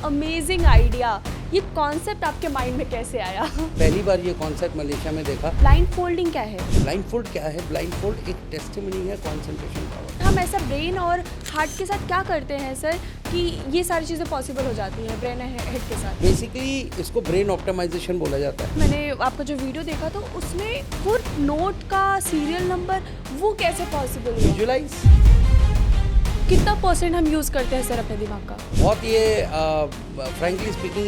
Amazing idea, ये concept आपके mind में कैसे आया? पहली बार ये कॉन्सेप्ट मलेशिया में देखा। ब्लाइंड फोल्डिंग क्या है? ब्लाइंड फोल्ड क्या है? ब्लाइंड फोल्ड एक टेस्टिमनी है कंसंट्रेशन पावर। हम ऐसा ब्रेन और हार्ट के साथ क्या करते हैं सर कि ये सारी चीज़ें पॉसिबल हो जाती हैं ब्रेन हेड के साथ? बेसिकली इसको ब्रेन ऑप्टिमाइजेशन बोला जाता है। मैंने आपका जो वीडियो देखा तो उसमें फुट नोट का सीरियल नंबर वो कैसे पॉसिबल हुआ? विजुअलाइज कितना परसेंट हम यूज़ करते हैं सर अपने दिमाग का? बहुत ये फ्रैंकली स्पीकिंग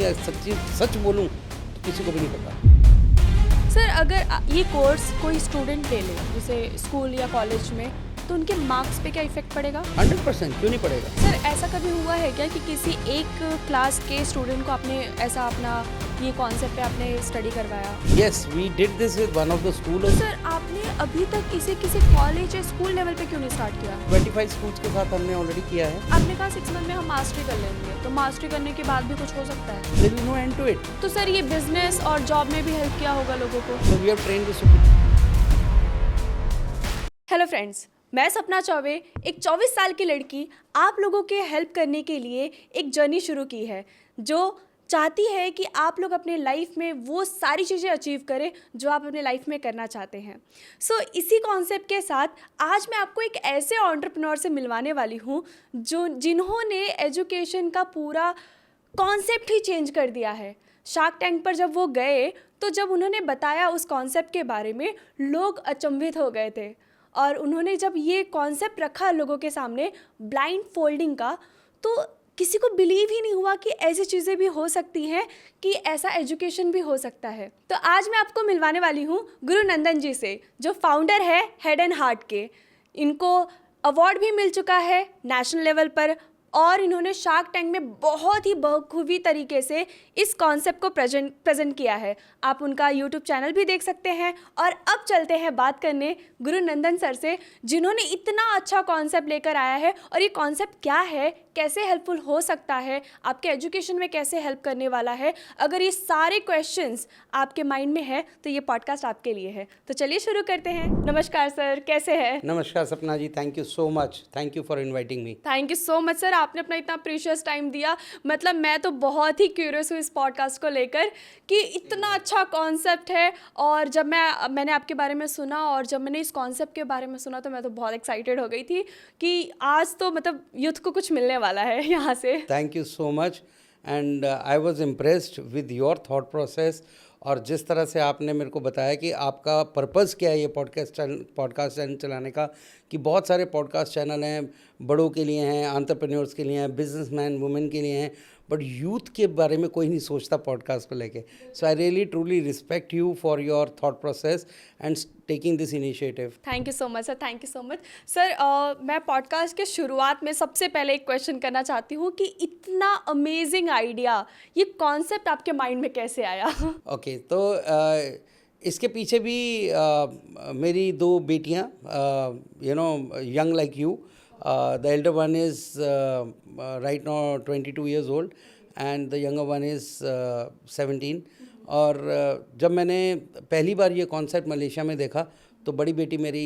सच बोलूं तो किसी को भी नहीं पता। सर अगर ये कोर्स कोई स्टूडेंट ले ले जैसे स्कूल या कॉलेज में तो उनके मार्क्स पे क्या इफेक्ट पड़ेगा? 100% क्यों नहीं पड़ेगा। सर ऐसा कभी हुआ है क्या कि किसी एक क्लास के स्टूडेंट को आपने ऐसा अपना ये कॉन्सेप्ट पे आपने स्टडी करवाया? Yes, we did this with one of the school. तो सर आपने अभी तक इसे किसी कॉलेज या स्कूल लेवल पे क्यों नहीं स्टार्ट किया? 25 स्कूल्स के साथ हमने ऑलरेडी किया है। आपने कहा 6 मंथ में हम मास्टरी कर लेंगे, तो मास्टरी करने के बाद भी कुछ हो सकता है? There is no end to it. तो सर ये बिजनेस और जॉब में भी हेल्प किया होगा लोगों को? So we have trained the hello friends, मैं सपना चौबे एक 24 साल की लड़की आप लोगों के हेल्प करने के लिए एक जर्नी शुरू की है जो चाहती है कि आप लोग अपने लाइफ में वो सारी चीज़ें अचीव करें जो आप अपने लाइफ में करना चाहते हैं। सो इसी कॉन्सेप्ट के साथ आज मैं आपको एक ऐसे एंटरप्रेन्योर से मिलवाने वाली हूँ जिन्होंने एजुकेशन का पूरा कॉन्सेप्ट ही चेंज कर दिया है। शार्क टैंक पर जब वो गए तो जब उन्होंने बताया उस कॉन्सेप्ट के बारे में लोग अचंभित हो गए थे और उन्होंने जब ये कॉन्सेप्ट रखा लोगों के सामने ब्लाइंड फोल्डिंग का तो किसी को बिलीव ही नहीं हुआ कि ऐसी चीज़ें भी हो सकती हैं, कि ऐसा एजुकेशन भी हो सकता है। तो आज मैं आपको मिलवाने वाली हूँ गुरु नंदन जी से जो फाउंडर है हेड एंड हार्ट के। इनको अवार्ड भी मिल चुका है नेशनल लेवल पर और इन्होंने शार्क टैंक में बहुत ही बखूबी तरीके से इस कॉन्सेप्ट को प्रेजेंट किया है। आप उनका यूट्यूब चैनल भी देख सकते हैं। और अब चलते हैं बात करने गुरु नंदन सर से जिन्होंने इतना अच्छा कॉन्सेप्ट लेकर आया है और ये कॉन्सेप्ट क्या है, कैसे हेल्पफुल हो सकता है, आपके एजुकेशन में कैसे हेल्प करने वाला है। अगर ये सारे क्वेश्चंस आपके माइंड में है तो ये पॉडकास्ट आपके लिए है। तो चलिए शुरू करते हैं। नमस्कार सर, कैसे हैं? नमस्कार Sapna ji, thank you so much. Thank you for inviting me. Thank you so much sir, आपने अपना इतना प्रीशियस टाइम दिया। मतलब मैं तो बहुत ही क्यूरियस हूँ इस पॉडकास्ट को लेकर कि इतना अच्छा कॉन्सेप्ट है। और जब मैंने आपके बारे में सुना और जब मैंने इस कॉन्सेप्ट के बारे में सुना तो मैं तो बहुत एक्साइटेड हो गई थी कि आज तो मतलब यूथ को कुछ मिलने वाला है यहाँ से। Thank you so much and I was impressed with your thought process और जिस तरह से आपने मेरे को बताया कि आपका पर्पज़ क्या है ये पॉडकास्ट चैनल चलाने का। कि बहुत सारे पॉडकास्ट चैनल हैं, बड़ों के लिए हैं, एंटरप्रेन्योर्स के लिए हैं, बिजनेसमैन वुमेन के लिए हैं, बट यूथ के बारे में कोई नहीं सोचता पॉडकास्ट को लेके। So I really truly respect you for your thought process and taking this initiative. Thank you so much sir, thank you so much sir. मैं पॉडकास्ट के शुरुआत में सबसे पहले एक क्वेश्चन करना चाहती हूँ कि इतना अमेजिंग आइडिया, ये कॉन्सेप्ट आपके माइंड में कैसे आया? ओके, तो इसके पीछे भी मेरी दो बेटियाँ, young like you. The elder one is right now 22 years old and the younger one is 17. और जब मैंने पहली बार ये कॉन्सेप्ट मलेशिया में देखा तो बड़ी बेटी मेरी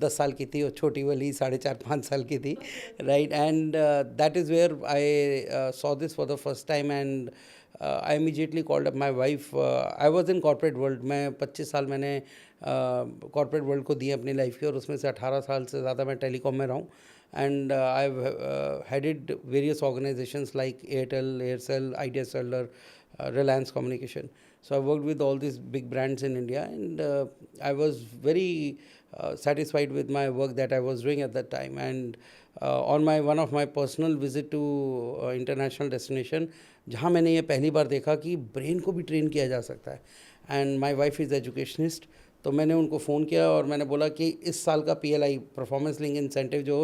10 साल की थी और छोटी वाली 4.5-5 साल की थी, right. And that is where I saw this for the first time and I immediately called up my wife. I was in corporate world. मैं 25 साल मैंने कॉर्पोरेट वर्ल्ड को दिए अपनी लाइफ के और उसमें से 18 साल से ज़्यादा मैं टेलीकॉम में रहा हूँ। And I headed various organisations like Airtel, Aircel, idea cellular, Reliance Communication. So I worked with all these big brands in India and I was very satisfied with my work that I was doing at that time. And on one of my personal visit to international destination, जहाँ मैंने ये पहली बार देखा कि brain को भी train किया जा सकता है। And my wife is educationist, तो मैंने उनको फ़ोन किया और मैंने बोला कि इस साल का PLI परफॉर्मेंस लिंक इंसेंटिव जो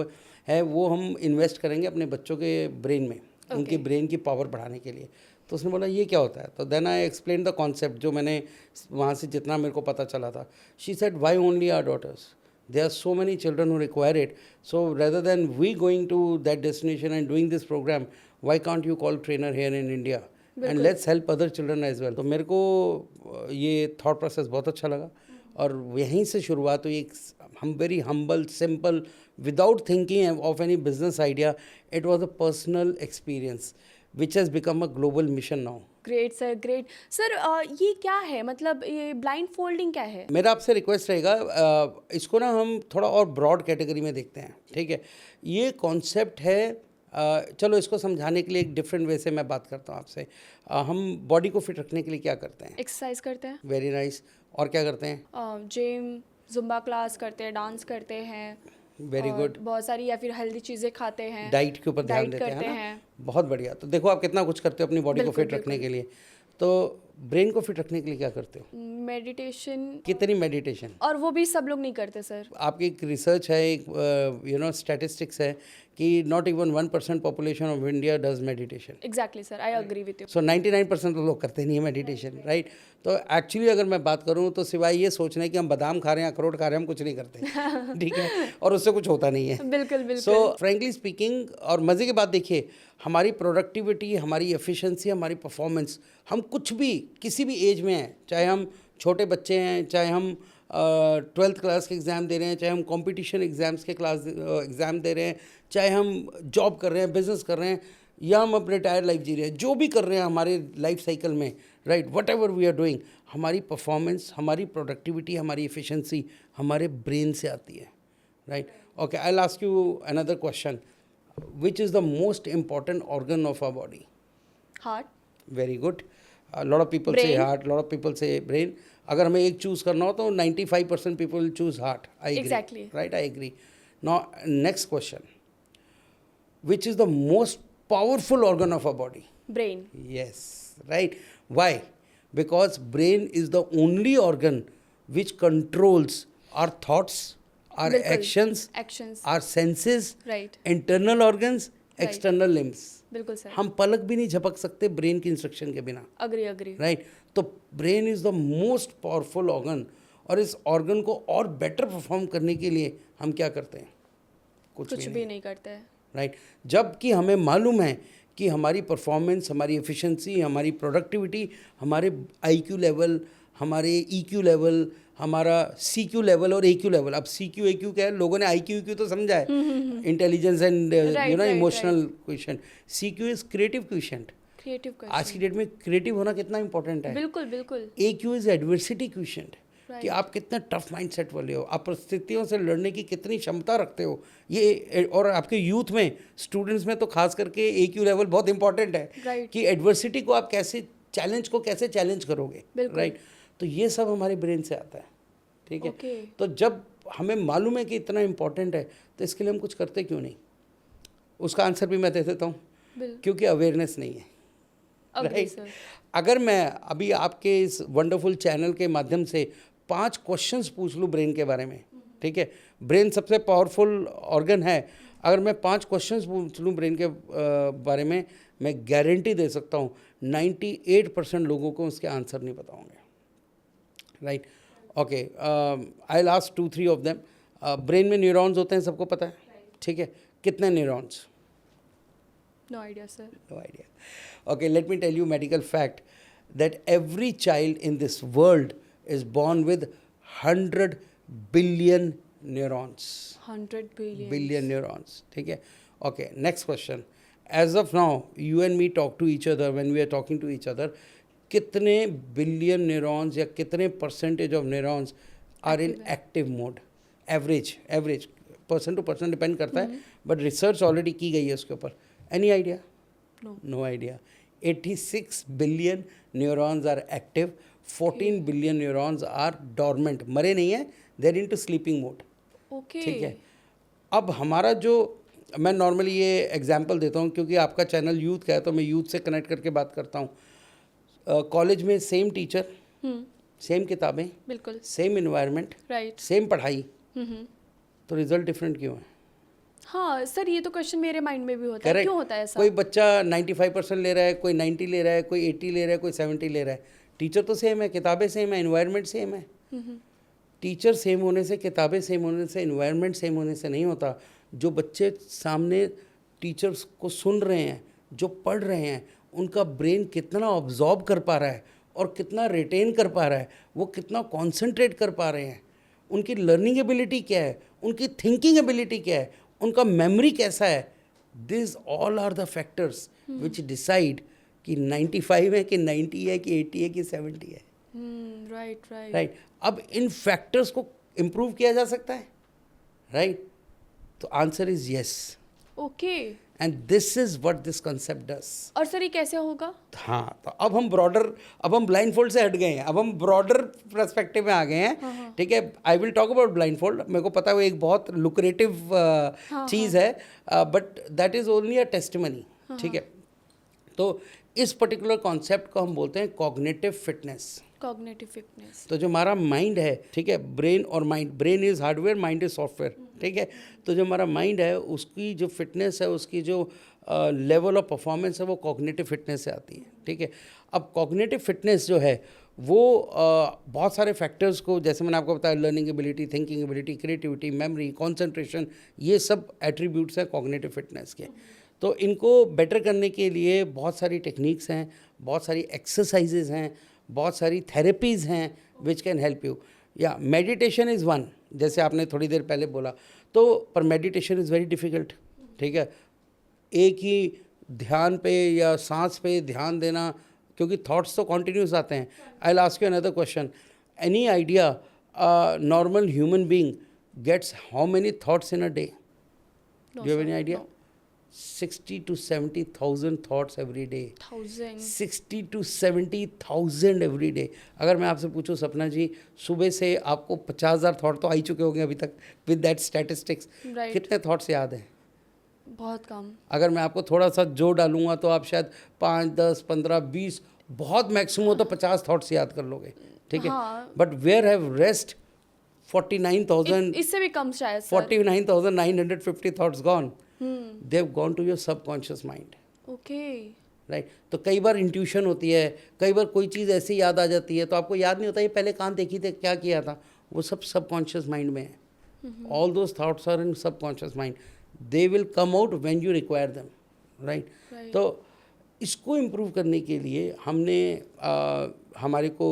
है वो हम इन्वेस्ट करेंगे अपने बच्चों के ब्रेन में, उनकी ब्रेन की पावर बढ़ाने के लिए। तो उसने बोला ये क्या होता है? तो then I explain the concept जो मैंने वहाँ से जितना मेरे को पता चला था। She said why only our daughters, there are so many children who require it, so rather than we going to that destination and doing this programme, why can't you call trainer here in India and let's help other children as well. तो मेरे को ये thought process बहुत अच्छा लगा और यहीं से शुरुआत हुई। हम very humble, simple, without thinking of any business idea, it was a personal experience. which has become a global mission now. Great sir, great sir. ये क्या है, मतलब ये ब्लाइंड फोल्डिंग क्या है? मेरा आपसे रिक्वेस्ट रहेगा, इसको ना हम थोड़ा और ब्रॉड कैटेगरी में देखते हैं, ठीक है? ये कॉन्सेप्ट है, चलो इसको समझाने के लिए एक डिफरेंट वे से मैं बात करता हूँ आपसे। हम बॉडी को फिट रखने के लिए क्या करते हैं? एक्सरसाइज करते हैं। Very nice. और क्या करते हैं? जिम, जुम्बा क्लास करते हैं, डांस करते हैं। Very good. बहुत सारी, या फिर हेल्दी चीज़ें खाते हैं, डाइट के ऊपर ध्यान डाइट देते करते हैं ना? हैं। बहुत बढ़िया। तो देखो आप कितना कुछ करते हो अपनी बॉडी को बिल्कुल, फिट रखने के लिए। तो ब्रेन को फिट रखने के लिए क्या करते हो? मेडिटेशन। कितनी मेडिटेशन? और वो भी सब लोग नहीं करते सर। आपकी एक रिसर्च है, एक स्टैटिस्टिक्स है कि not even 1% population of India does meditation. Exactly sir, I agree with you. So 99% तो लोग करते नहीं है मेडिटेशन, राइट? तो एक्चुअली अगर मैं बात करूं तो सिवाय ये सोचने कि हम बादाम खा रहे हैं, अखरोट खा रहे हैं, हम कुछ नहीं करते, ठीक है? और उससे कुछ होता नहीं है। बिल्कुल बिल्कुल। सो फ्रेंकली स्पीकिंग, और मज़े की बात देखिए, हमारी प्रोडक्टिविटी, हमारी एफिशिएंसी, हमारी परफॉर्मेंस, हम कुछ भी किसी भी एज में हैं, चाहे हम छोटे बच्चे हैं, चाहे हम 12th क्लास के एग्ज़ाम दे रहे हैं, चाहे हम कंपटीशन एग्ज़ाम्स के एग्ज़ाम दे रहे हैं, चाहे हम जॉब कर रहे हैं, बिजनेस कर रहे हैं, या हम अपने रिटायर लाइफ जी रहे हैं, जो भी कर रहे हैं हमारे लाइफ साइकिल में, right, whatever we are doing, हमारी परफॉर्मेंस, हमारी प्रोडक्टिविटी, हमारी एफिशिएंसी हमारे ब्रेन से आती है, right? Okay, I will ask you another question, which is the most important organ of our body? Heart. Very good. A lot of people say Brain. heart, a lot of people say brain. अगर हमें एक choose करना हो तो 95% people will choose heart. I agree. Exactly. Right, I agree. Now, next question. Which is the most powerful organ of our body? Brain. Yes, right. Why? Because brain is the only organ which controls our thoughts, our बिल्कुल। actions, actions. our senses, right. Internal organs, external limbs. बिल्कुल sir. हम पलक भी नहीं झपक सकते brain की instruction के बिना, agree agree. Right? तो brain is the most powerful organ, और इस ऑर्गन को और बेटर परफॉर्म करने के लिए हम क्या करते हैं? कुछ भी नहीं करते हैं। राइट? जबकि हमें मालूम है कि हमारी परफॉर्मेंस, हमारी एफिशिएंसी, हमारी प्रोडक्टिविटी, हमारे IQ लेवल, हमारे EQ लेवल, हमारा CQ लेवल और AQ लेवल। अब CQ AQ क्या है? लोगों ने IQ EQ तो समझा है, intelligence and emotional question. CQ is creative question. Creative question. आज की डेट में क्रिएटिव होना कितना इंपॉर्टेंट है। बिल्कुल बिल्कुल। AQ इज एडवर्सिटी क्वेश्चन, कि आप कितने टफ माइंडसेट वाले हो, आप परिस्थितियों से लड़ने की कितनी क्षमता रखते हो। ये और आपके यूथ में, स्टूडेंट्स में तो खास करके AQ लेवल बहुत इंपॉर्टेंट है, Right. कि एडवर्सिटी को आप कैसे चैलेंज करोगे, राइट? तो ये सब हमारे ब्रेन से आता है, ठीक है? Okay. तो जब हमें मालूम है कि इतना इंपॉर्टेंट है, तो इसके लिए हम कुछ करते क्यों नहीं? उसका आंसर भी मैं दे देता हूँ, क्योंकि अवेयरनेस नहीं है, राइट? अगर मैं अभी आपके इस वंडरफुल चैनल के माध्यम से 5 क्वेश्चंस पूछ लूँ ब्रेन के बारे में, ठीक है? ब्रेन सबसे पावरफुल ऑर्गन है। अगर मैं 5 क्वेश्चंस पूछ लूँ ब्रेन के बारे में, मैं गारंटी दे सकता हूँ 98% लोगों को उसके आंसर नहीं पता होंगे, right? Okay, I will ask 2-3 of them. Brain में न्यूरॉन्स होते हैं, सबको पता है, ठीक है? कितने neurons? No idea sir. No idea. Okay, let me tell you medical fact that every child in this world is born with 100 billion neurons. 100 billion. Billion neurons. ठीक है? Okay, next question. As of now, you and me talk to each other when we are talking to each other. कितने billion neurons या कितने percentage of neurons are in active mode? Average, person to person depend करता है, but research already की गई है उसके ऊपर. Any idea? No. No idea. 86 billion neurons are active, 14 billion neurons are dormant. मरे नहीं हैं, they're into sleeping mode. Okay. ठीक है? अब हमारा जो, मैं नॉर्मली ये एग्जांपल देता हूँ क्योंकि आपका चैनल यूथ का है, तो मैं यूथ से कनेक्ट करके बात करता हूँ। कॉलेज में सेम टीचर, सेम किताबें, बिल्कुल। Same environment, right. सेम पढ़ाई, तो रिजल्ट डिफरेंट क्यों है? हाँ सर, ये तो क्वेश्चन मेरे माइंड में भी होता है। Correct. क्यों होता है ऐसा? कोई बच्चा 95% ले रहा है, कोई 90 ले रहा है, कोई 80 ले रहा है, कोई 70 ले रहा है। टीचर तो सेम है, किताबें सेम है, इन्वायरमेंट सेम है। टीचर सेम होने से, किताबें सेम होने से, इन्वायरमेंट सेम होने से नहीं होता। जो बच्चे सामने टीचर्स को सुन रहे हैं, जो पढ़ रहे हैं, उनका ब्रेन कितना ऑब्जॉर्ब कर पा रहा है और कितना रिटेन कर पा रहा है, वो कितना कॉन्सेंट्रेट कर पा रहे हैं, उनकी लर्निंग एबिलिटी क्या है, उनकी थिंकिंग एबिलिटी क्या है, उनका मेमोरी कैसा है, this all are the factors which decide कि 95 है कि 90 है कि 80 है कि 70 है. Right right right. अब इन फैक्टर्स को इम्प्रूव किया जा सकता है, राइट? तो answer is yes. Okay. And this is what this concept does. और सर ये कैसे होगा? हाँ, तो अब हम ब्लाइंड फोल्ड से हट गए हैं, अब हम ब्रॉडर पर्सपेक्टिव में आ गए हैं. ठीक है, I will talk about blind fold. मेरे को पता है वो एक बहुत लुक्रेटिव चीज़ है, but that is only a testimony. ठीक है, तो इस पर्टिकुलर कॉन्सेप्ट को हम बोलते हैं कॉग्निटिव फिटनेस. Cognitive fitness. तो जो हमारा माइंड है, ठीक है, ब्रेन और mind, brain is hardware, mind is software. ठीक है, तो जो हमारा माइंड है उसकी जो फिटनेस है, उसकी जो लेवल ऑफ परफॉर्मेंस है, वो कॉग्निटिव फिटनेस से आती है. ठीक है, अब कॉग्निटिव फिटनेस जो है वो बहुत सारे फैक्टर्स को, जैसे मैंने आपको बताया, learning ability, thinking ability, creativity, memory, concentration, ये सब एट्रीब्यूट्स हैं कॉग्निटिव फिटनेस के. तो इनको बेटर करने के लिए बहुत सारी टेक्निक्स हैं, बहुत सारी एक्सरसाइजेज हैं, बहुत सारी थेरेपीज़ हैं विच कैन हेल्प यू. या मेडिटेशन इज़ वन, जैसे आपने थोड़ी देर पहले बोला, तो पर मेडिटेशन इज़ वेरी डिफ़िकल्ट. ठीक है, एक ही ध्यान पे या सांस पे ध्यान देना, क्योंकि थॉट्स तो कॉन्टीन्यूस आते हैं. I will ask you another question. Any idea normal human being gets how many thoughts in a day? No, Do you have sir, any idea? no. 60 to 70,000 thoughts every day. 1000. 60 to 70,000 every day. अगर मैं आपसे पूछूं सपना जी, सुबह से आपको 50,000 thought तो आ ही चुके होंगे अभी तक विद दैट स्टैटिस्टिक्स. Right. कितने थॉट्स याद हैं? बहुत कम. अगर मैं आपको थोड़ा सा जोर डालूंगा तो आप शायद 5, 10, 15, 20, बहुत मैक्सिमम हो तो 50 थॉट्स याद कर लोगे. ठीक है, हाँ. बट वेयर हैव रेस्ट 49,000, इससे भी कम शायद sir. 49,950 thoughts gone. They've gone to your subconscious mind. Okay. Right. तो कई बार इंट्यूशन होती है, कई बार कोई चीज़ ऐसी याद आ जाती है तो आपको याद नहीं होता ये पहले कहाँ देखी थी, क्या किया था. वो सब सबकॉन्शियस माइंड में है. All those thoughts are in subconscious mind. They will come out when you require them. Right. तो इसको इम्प्रूव करने के लिए हमने हमारे को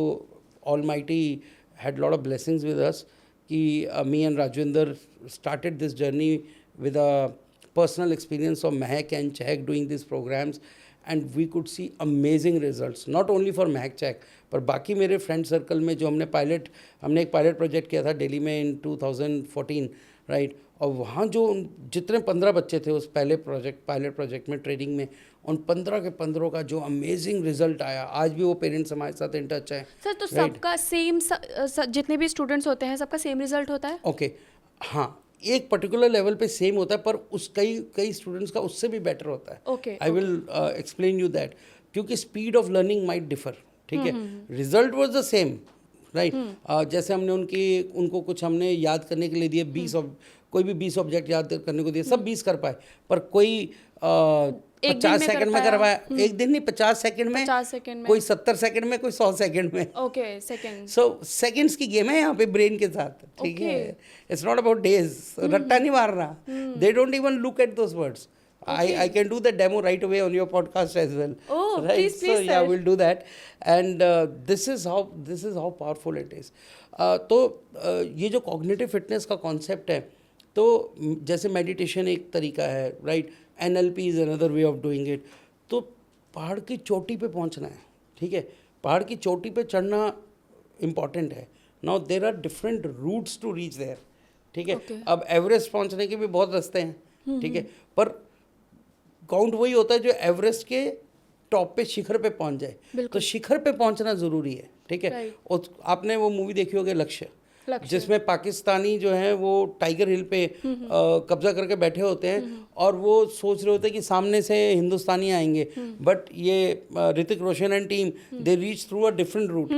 almighty had lot of blessings with us कि me and Rajvinder started this journey with a personal experience of Mehak and Chehak doing these programs, and we could see amazing results, not only for Mehak Chehak, पर बाकी मेरे friend circle में जो हमने एक pilot project किया था दिल्ली में इन 2014, राइट. और वहाँ जो जितने 15 बच्चे थे उस पायलट प्रोजेक्ट में ट्रेनिंग में, उन 15 के 15 का जो अमेजिंग रिजल्ट आया, आज भी वो पेरेंट्स हमारे साथ इन टच हैं. सर तो सबका सेम, जितने भी स्टूडेंट्स होते हैं सबका सेम रिजल्ट होता है? ओके, हाँ, एक पर्टिकुलर लेवल पे सेम होता है, पर उस कई स्टूडेंट्स का उससे भी बेटर होता है. Okay. I will explain you that, क्योंकि speed of learning might differ. ठीक है, result was the same, right. जैसे हमने उनको कुछ हमने याद करने के लिए दिए 20, कोई भी 20 ऑब्जेक्ट याद करने को दिए, सब 20 कर पाए, पर कोई 50 सेकंड में करवाया, एक दिन नहीं, 50 सेकंड में, 50 सेकंड में, कोई 70 सेकंड में, कोई 100 सेकंड में. ओके. सेकंड. सो सेकंड्स की गेम है यहाँ पे ब्रेन के साथ. ठीक है, इट्स नॉट अबाउट डेज. रट्टा नहीं मारना. They don't even look at those words. I can do the demo right away on your podcast as well. Oh, right? please, So yeah, sir. we'll do that. And this is how powerful it is. तो ये जो cognitive fitness का concept है, तो जैसे meditation एक तरीका है, right? NLP is another way of doing it. तो पहाड़ की चोटी पे पहुंचना है. ठीक है, पहाड़ की चोटी पे चढ़ना important है. Now there are different routes to reach there. ठीक है. Okay. अब एवरेस्ट पहुंचने के भी बहुत रास्ते हैं. ठीक है, पर काउंट वही होता है जो एवरेस्ट के टॉप पे, शिखर पे पहुंच जाए. तो शिखर पे पहुंचना ज़रूरी है. ठीक है. Right. और आपने वो मूवी देखी होगी लक्ष्य, जिसमें पाकिस्तानी जो है वो टाइगर हिल पे कब्जा करके बैठे होते हैं और वो सोच रहे होते हैं कि सामने से हिंदुस्तानी आएंगे, बट ये Hrithik Roshan and team they reach through a different route.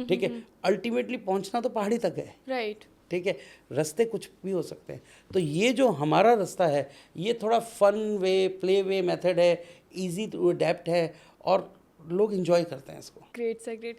ठीक है, अल्टीमेटली पहुंचना तो पहाड़ी तक है. राइट. ठीक है, रास्ते कुछ भी हो सकते हैं. तो ये जो हमारा रास्ता है ये थोड़ा fun way, play way method है, इजी टू अडेप्ट है और लोग इन्जॉय करते हैं इसको. Great sir, great.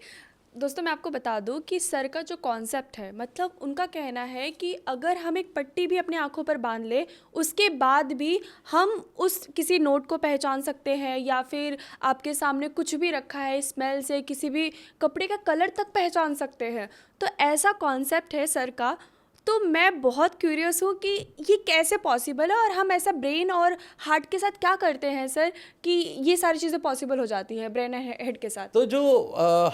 दोस्तों मैं आपको बता दूं कि सर का जो कॉन्सेप्ट है, मतलब उनका कहना है कि अगर हम एक पट्टी भी अपनी आंखों पर बांध ले, उसके बाद भी हम उस किसी नोट को पहचान सकते हैं, या फिर आपके सामने कुछ भी रखा है, स्मेल से किसी भी कपड़े का कलर तक पहचान सकते हैं. तो ऐसा कॉन्सेप्ट है सर का. तो मैं बहुत क्यूरियस हूँ कि ये कैसे पॉसिबल है, और हम ऐसा ब्रेन और हार्ट के साथ क्या करते हैं सर कि ये सारी चीज़ें पॉसिबल हो जाती हैं ब्रेन हेड के साथ? तो जो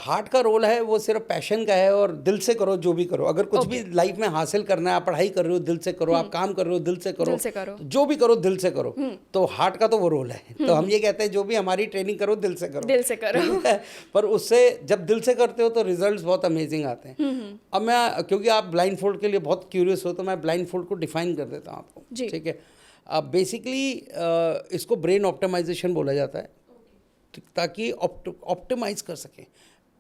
हार्ट का रोल है वो सिर्फ पैशन का है, और दिल से करो जो भी करो। अगर कुछ भी लाइफ में हासिल करना है, आप पढ़ाई कर रहे हो दिल से करो, आप काम कर रहे हो दिल से करो, दिल से करो। तो जो भी करो दिल से करो। तो हार्ट का तो वो रोल है। तो हम ये कहते हैं जो भी हमारी ट्रेनिंग करो दिल से करो, दिल से करो। ठीक है? पर उससे जब दिल से करते हो तो रिजल्ट्स बहुत अमेजिंग आते हैं। अब मैं, क्योंकि आप ब्लाइंड फोल्ड के लिए बहुत क्यूरियस हो, तो मैं ब्लाइंड फोल्ड को डिफाइन कर देता हूँ आपको, जी। ठीक है? बेसिकली इसको ब्रेन ऑप्टिमाइजेशन बोला जाता है, ताकि ऑप्टिमाइज कर सके।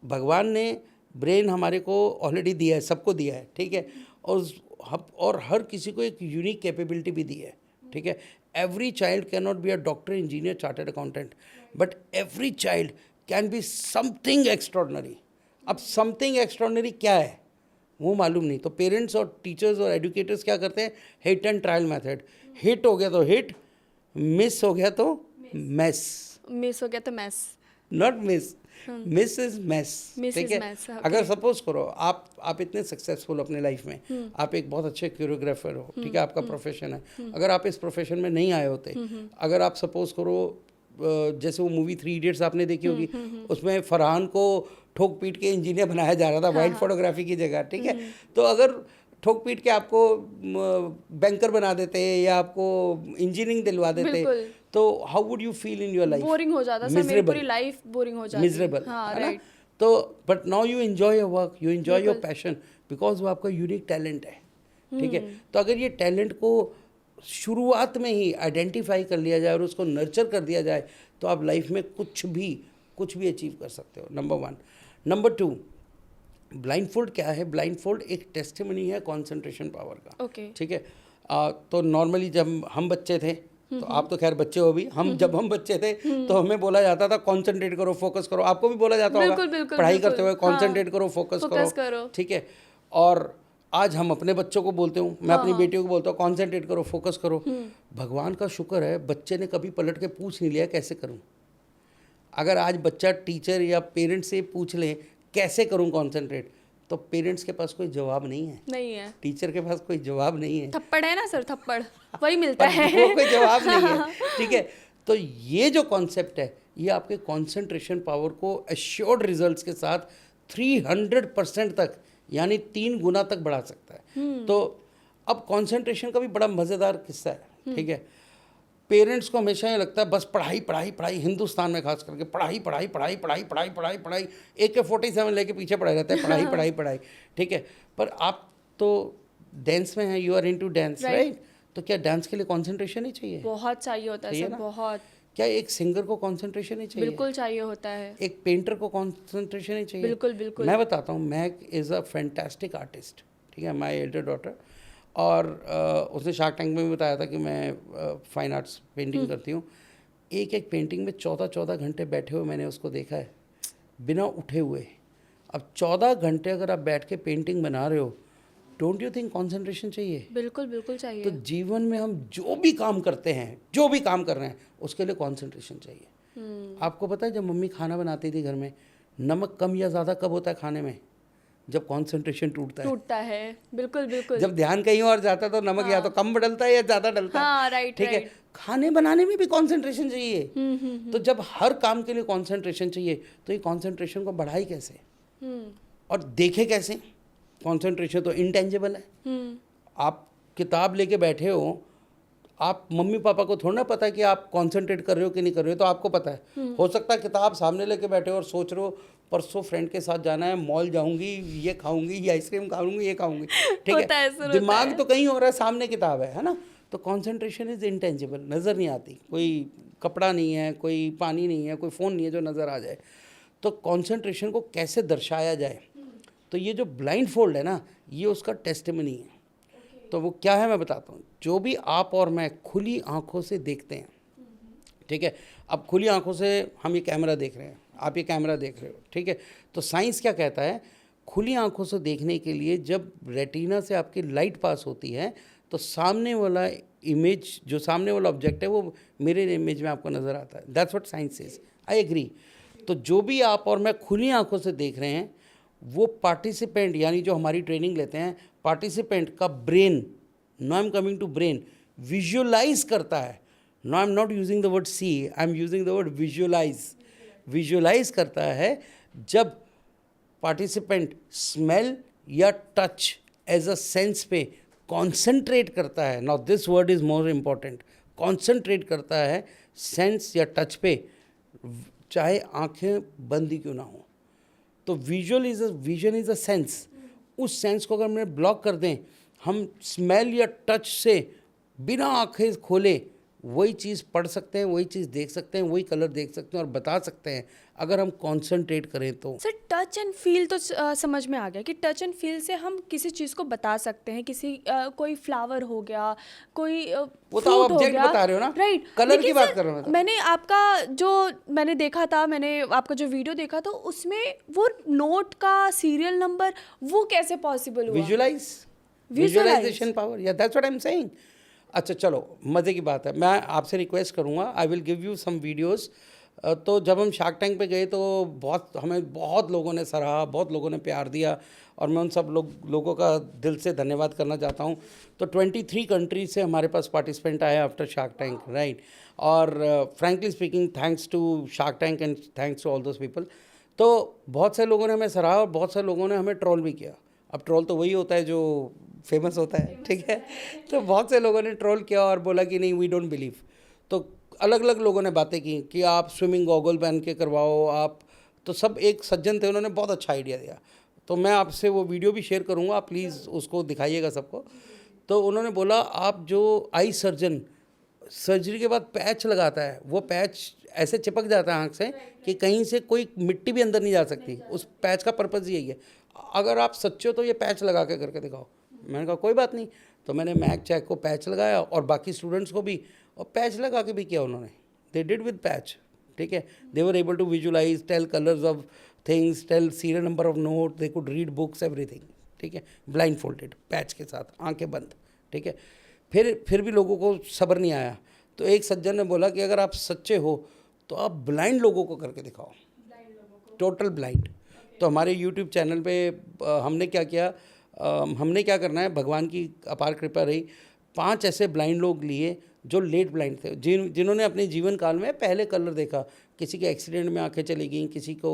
भगवान ने ब्रेन हमारे को ऑलरेडी दिया है, सबको दिया है, ठीक है? और हर किसी को एक यूनिक कैपेबिलिटी भी दी है, ठीक है? Every child can not be a doctor, engineer, chartered accountant, but every child can be something extraordinary. अब समथिंग एक्स्ट्रॉर्डनरी क्या है वो मालूम नहीं, तो पेरेंट्स और टीचर्स और एजुकेटर्स क्या करते हैं? Hit and trial method. Hit हो गया तो हिट, मिस हो गया तो मैस। मिस हो गया तो mess, not miss, miss is mess, ठीक है? अगर सपोज करो आप इतने सक्सेसफुल अपने लाइफ में, आप एक बहुत अच्छे कोरियोग्राफर हो, ठीक है? आपका प्रोफेशन है। अगर आप इस प्रोफेशन में नहीं आए होते, अगर आप सपोज करो जैसे वो मूवी 3 इडियट्स आपने देखी होगी, उसमें फरहान को ठोक पीट के इंजीनियर बनाया जा रहा था वाइल्ड फोटोग्राफी की जगह, ठीक है? तो अगर ठोक पीट के आपको बैंकर बना देते या आपको इंजीनियरिंग दिलवा देते, तो how would you feel in your life? Boring हो जाता सर, मेरी पूरी लाइफ बोरिंग हो जाती, मिजरेबल, हाँ, है ना? राइट। तो but now you enjoy your work, you enjoy your passion, because वो आपका यूनिक टैलेंट है, ठीक है? तो अगर ये टैलेंट को शुरुआत में ही आइडेंटिफाई कर लिया जाए और उसको नर्चर कर दिया जाए, तो आप लाइफ में कुछ भी अचीव कर सकते हो। नंबर 1। नंबर 2, ब्लाइंड फोल्ड क्या है? ब्लाइंड फोल्ड एक टेस्टिमनी है कॉन्सेंट्रेशन पावर का, ठीक है? तो नॉर्मली जब हम बच्चे थे, तो आप तो खैर बच्चे हो भी, जब हम बच्चे थे तो हमें बोला जाता था कॉन्सेंट्रेट करो, फोकस करो। आपको भी बोला जाता होगा पढ़ाई करते हुए, कॉन्सेंट्रेट करो, फोकस करो, ठीक है? और आज हम अपने बच्चों को बोलते हूँ, मैं अपनी बेटियों को बोलता हूँ कॉन्सेंट्रेट करो, फोकस करो। भगवान का शुक्र है बच्चे ने कभी पलट के पूछ नहीं लिया कैसे करूँ। अगर आज बच्चा टीचर या पेरेंट्स से पूछ ले कैसे करूँ कॉन्सेंट्रेट, तो पेरेंट्स के पास कोई जवाब नहीं है, टीचर के पास कोई जवाब नहीं है। थप्पड़ है ना सर, थप्पड़ वही मिलता है, वो कोई जवाब नहीं है, ठीक है? तो ये जो कॉन्सेप्ट है, ये आपके कॉन्सेंट्रेशन पावर को एश्योर्ड रिजल्ट्स के साथ 300% तक, यानी 3 गुना तक बढ़ा सकता है। तो अब कॉन्सेंट्रेशन का भी बड़ा मज़ेदार किस्सा है, ठीक है? पेरेंट्स को हमेशा ये लगता है बस पढ़ाई पढ़ाई पढ़ाई, हिंदुस्तान में खास करके पढ़ाई पढ़ाई पढ़ाई पढ़ाई पढ़ाई पढ़ाई पढ़ाई, AK-47 लेके पीछे पड़े रहते हैं, पढ़ाई पढ़ाई पढ़ाई, ठीक है? पर आप तो डांस में हैं, you are into dance, right? तो क्या डांस के लिए कॉन्सेंट्रेशन ही चाहिए? बहुत चाहिए होता है सर, बहुत। क्या एक सिंगर को कॉन्सेंट्रेशन ही चाहिए? बिल्कुल चाहिए होता है। एक पेंटर को कॉन्सेंट्रेशन ही चाहिए? बिल्कुल बिल्कुल। मैं बताता हूँ, Mac is a fantastic artist, ठीक है? माई एल्डर डॉटर, और उसने शार्क टैंक में भी बताया था कि मैं फाइन आर्ट्स पेंटिंग करती हूँ। एक पेंटिंग में 14 घंटे बैठे हुए मैंने उसको देखा है, बिना उठे हुए। अब 14 घंटे अगर आप बैठ के पेंटिंग बना रहे हो, डोंट यू थिंक कॉन्सेंट्रेशन चाहिए? बिल्कुल बिल्कुल चाहिए। तो जीवन में हम जो भी काम करते हैं, जो भी काम कर रहे हैं, उसके लिए कॉन्सेंट्रेशन चाहिए। आपको पता है जब मम्मी खाना बनाती थी घर में, नमक कम या ज़्यादा कब होता है खाने में? जब कॉन्सेंट्रेशन टूटता है। बिल्कुल बिल्कुल। जब ध्यान कहीं और जाता है तो नमक या तो कम डलता है या ज़्यादा डलता है, राइट, ठीक है? खाने बनाने में भी कॉन्सेंट्रेशन चाहिए। तो जब हर काम के लिए कॉन्सेंट्रेशन चाहिए, तो ये कॉन्सेंट्रेशन को बढ़ाए कैसे और देखे कैसे? कॉन्सेंट्रेशन तो इंटेंजिबल है। आप किताब लेके बैठे हो, आप मम्मी पापा को थोड़ा ना पता है कि आप कॉन्सेंट्रेट कर रहे हो कि नहीं कर रहे हो, तो आपको पता है। हो सकता है किताब सामने लेके बैठे हो और सोच रहे हो परसों फ्रेंड के साथ जाना है, मॉल जाऊंगी, ये खाऊंगी, ये आइसक्रीम खाऊंगी, ये खाऊंगी, ठीक है? दिमाग तो कहीं हो रहा है, सामने किताब है ना? तो कॉन्सेंट्रेशन इज इंटेंजिबल, नज़र नहीं आती। कोई कपड़ा नहीं है, कोई पानी नहीं है, कोई फ़ोन नहीं है जो नज़र आ जाए। तो कॉन्सेंट्रेशन को कैसे दर्शाया जाए? तो ये जो ब्लाइंड फोल्ड है ना, ये उसका टेस्टिमनी है। तो वो क्या है मैं बताता हूँ। जो भी आप और मैं खुली आंखों से देखते हैं, ठीक है? अब खुली आंखों से हम ये कैमरा देख रहे हैं, आप ये कैमरा देख रहे हो, ठीक है? तो साइंस क्या कहता है? खुली आंखों से देखने के लिए जब रेटिना से आपकी लाइट पास होती है, तो सामने वाला इमेज, जो सामने वाला ऑब्जेक्ट है, वो मिरर इमेज में आपको नज़र आता है। That's what science is, I agree. तो जो भी आप और मैं खुली आंखों से देख रहे हैं, वो पार्टिसिपेंट यानी जो हमारी ट्रेनिंग लेते हैं, पार्टिसिपेंट का brain, no I am coming to brain, visualise करता है, no I am not using the word see, I am using the word visualise करता है जब पार्टिसिपेंट स्मेल या टच एज अ सेंस पे कॉन्सेंट्रेट करता है. Now this word is more important. Concentrate करता है सेंस या टच पे, चाहे आंखें बंद ही क्यों ना हो. तो विजन इज अ सेंस. उस सेंस को अगर हम ब्लॉक कर दें, हम स्मेल या टच से बिना आंखें खोले वही चीज़ पढ़ सकते हैं, वही चीज़ देख सकते हैं, वही कलर देख सकते हैं और बता सकते हैं अगर हम कॉन्सेंट्रेट करें तो. सर टच एंड फील तो समझ में आ गया कि टच एंड फील से हम किसी चीज़ को बता सकते हैं. किसी कोई फ्लावर हो गया, कोई वो तो आप ऑब्जेक्ट बता रहे हो ना, राइट. कलर की बात कर रहा हूँ मैं. मैंने आपका जो मैंने देखा था, मैंने आपका जो वीडियो देखा था, उसमें वो नोट का सीरियल नंबर वो कैसे पॉसिबल हुआ? विजुअलाइजेशन पावर, या that's what I am saying. अच्छा चलो, मज़े की बात है. मैं आपसे रिक्वेस्ट करूँगा, I will give you some videos. तो जब हम शार्क टैंक पे गए तो हमें बहुत लोगों ने सराहा, बहुत लोगों ने प्यार दिया और मैं उन सब लोगों का दिल से धन्यवाद करना चाहता हूँ. तो 23 कंट्रीज से हमारे पास पार्टिसिपेंट आए आफ्टर शार्क टैंक, राइट. और frankly speaking, thanks to Shark Tank and thanks to all those people. तो बहुत से लोगों ने हमें सराहा और बहुत से लोगों ने हमें ट्रोल भी किया. अब ट्रोल तो वही होता है जो फेमस होता है, ठीक है. तो बहुत से लोगों ने ट्रोल किया और बोला कि नहीं, वी डोंट बिलीव. तो अलग अलग लोगों ने बातें की कि आप स्विमिंग गॉगल पहन के करवाओ आप. तो सब एक सज्जन थे, उन्होंने बहुत अच्छा आइडिया दिया. तो मैं आपसे वो वीडियो भी शेयर करूँगा, आप प्लीज़ उसको दिखाइएगा सबको. तो उन्होंने बोला, आप जो आई सर्जन सर्जरी के बाद पैच लगाता है, वो पैच ऐसे चिपक जाता है आँख से कि कहीं से कोई मिट्टी भी अंदर नहीं जा सकती. उस पैच का पर्पज़ यही है. अगर आप सच्चे हो तो ये पैच लगा के करके दिखाओ. मैंने कहा कोई बात नहीं. तो मैंने मैक चैक को पैच लगाया और बाकी स्टूडेंट्स को भी, और पैच लगा के भी किया उन्होंने. दे डिड विद पैच, ठीक है. They were able to visualise, tell colours of things, tell serial number of note, they could read books, everything, ठीक है. ब्लाइंड फोल्डेड, पैच के साथ, आंखें बंद, ठीक है. फिर भी लोगों को सब्र नहीं आया. तो एक सज्जन ने बोला कि अगर आप सच्चे हो तो आप ब्लाइंड लोगों को करके दिखाओ, टोटल ब्लाइंड. तो हमारे यूट्यूब चैनल पे हमने क्या किया, हमने क्या करना है, भगवान की अपार कृपा रही, 5 ऐसे ब्लाइंड लोग लिए जो लेट ब्लाइंड थे, जिन्होंने अपने जीवन काल में पहले कलर देखा. किसी के एक्सीडेंट में आंखें चली गई, किसी को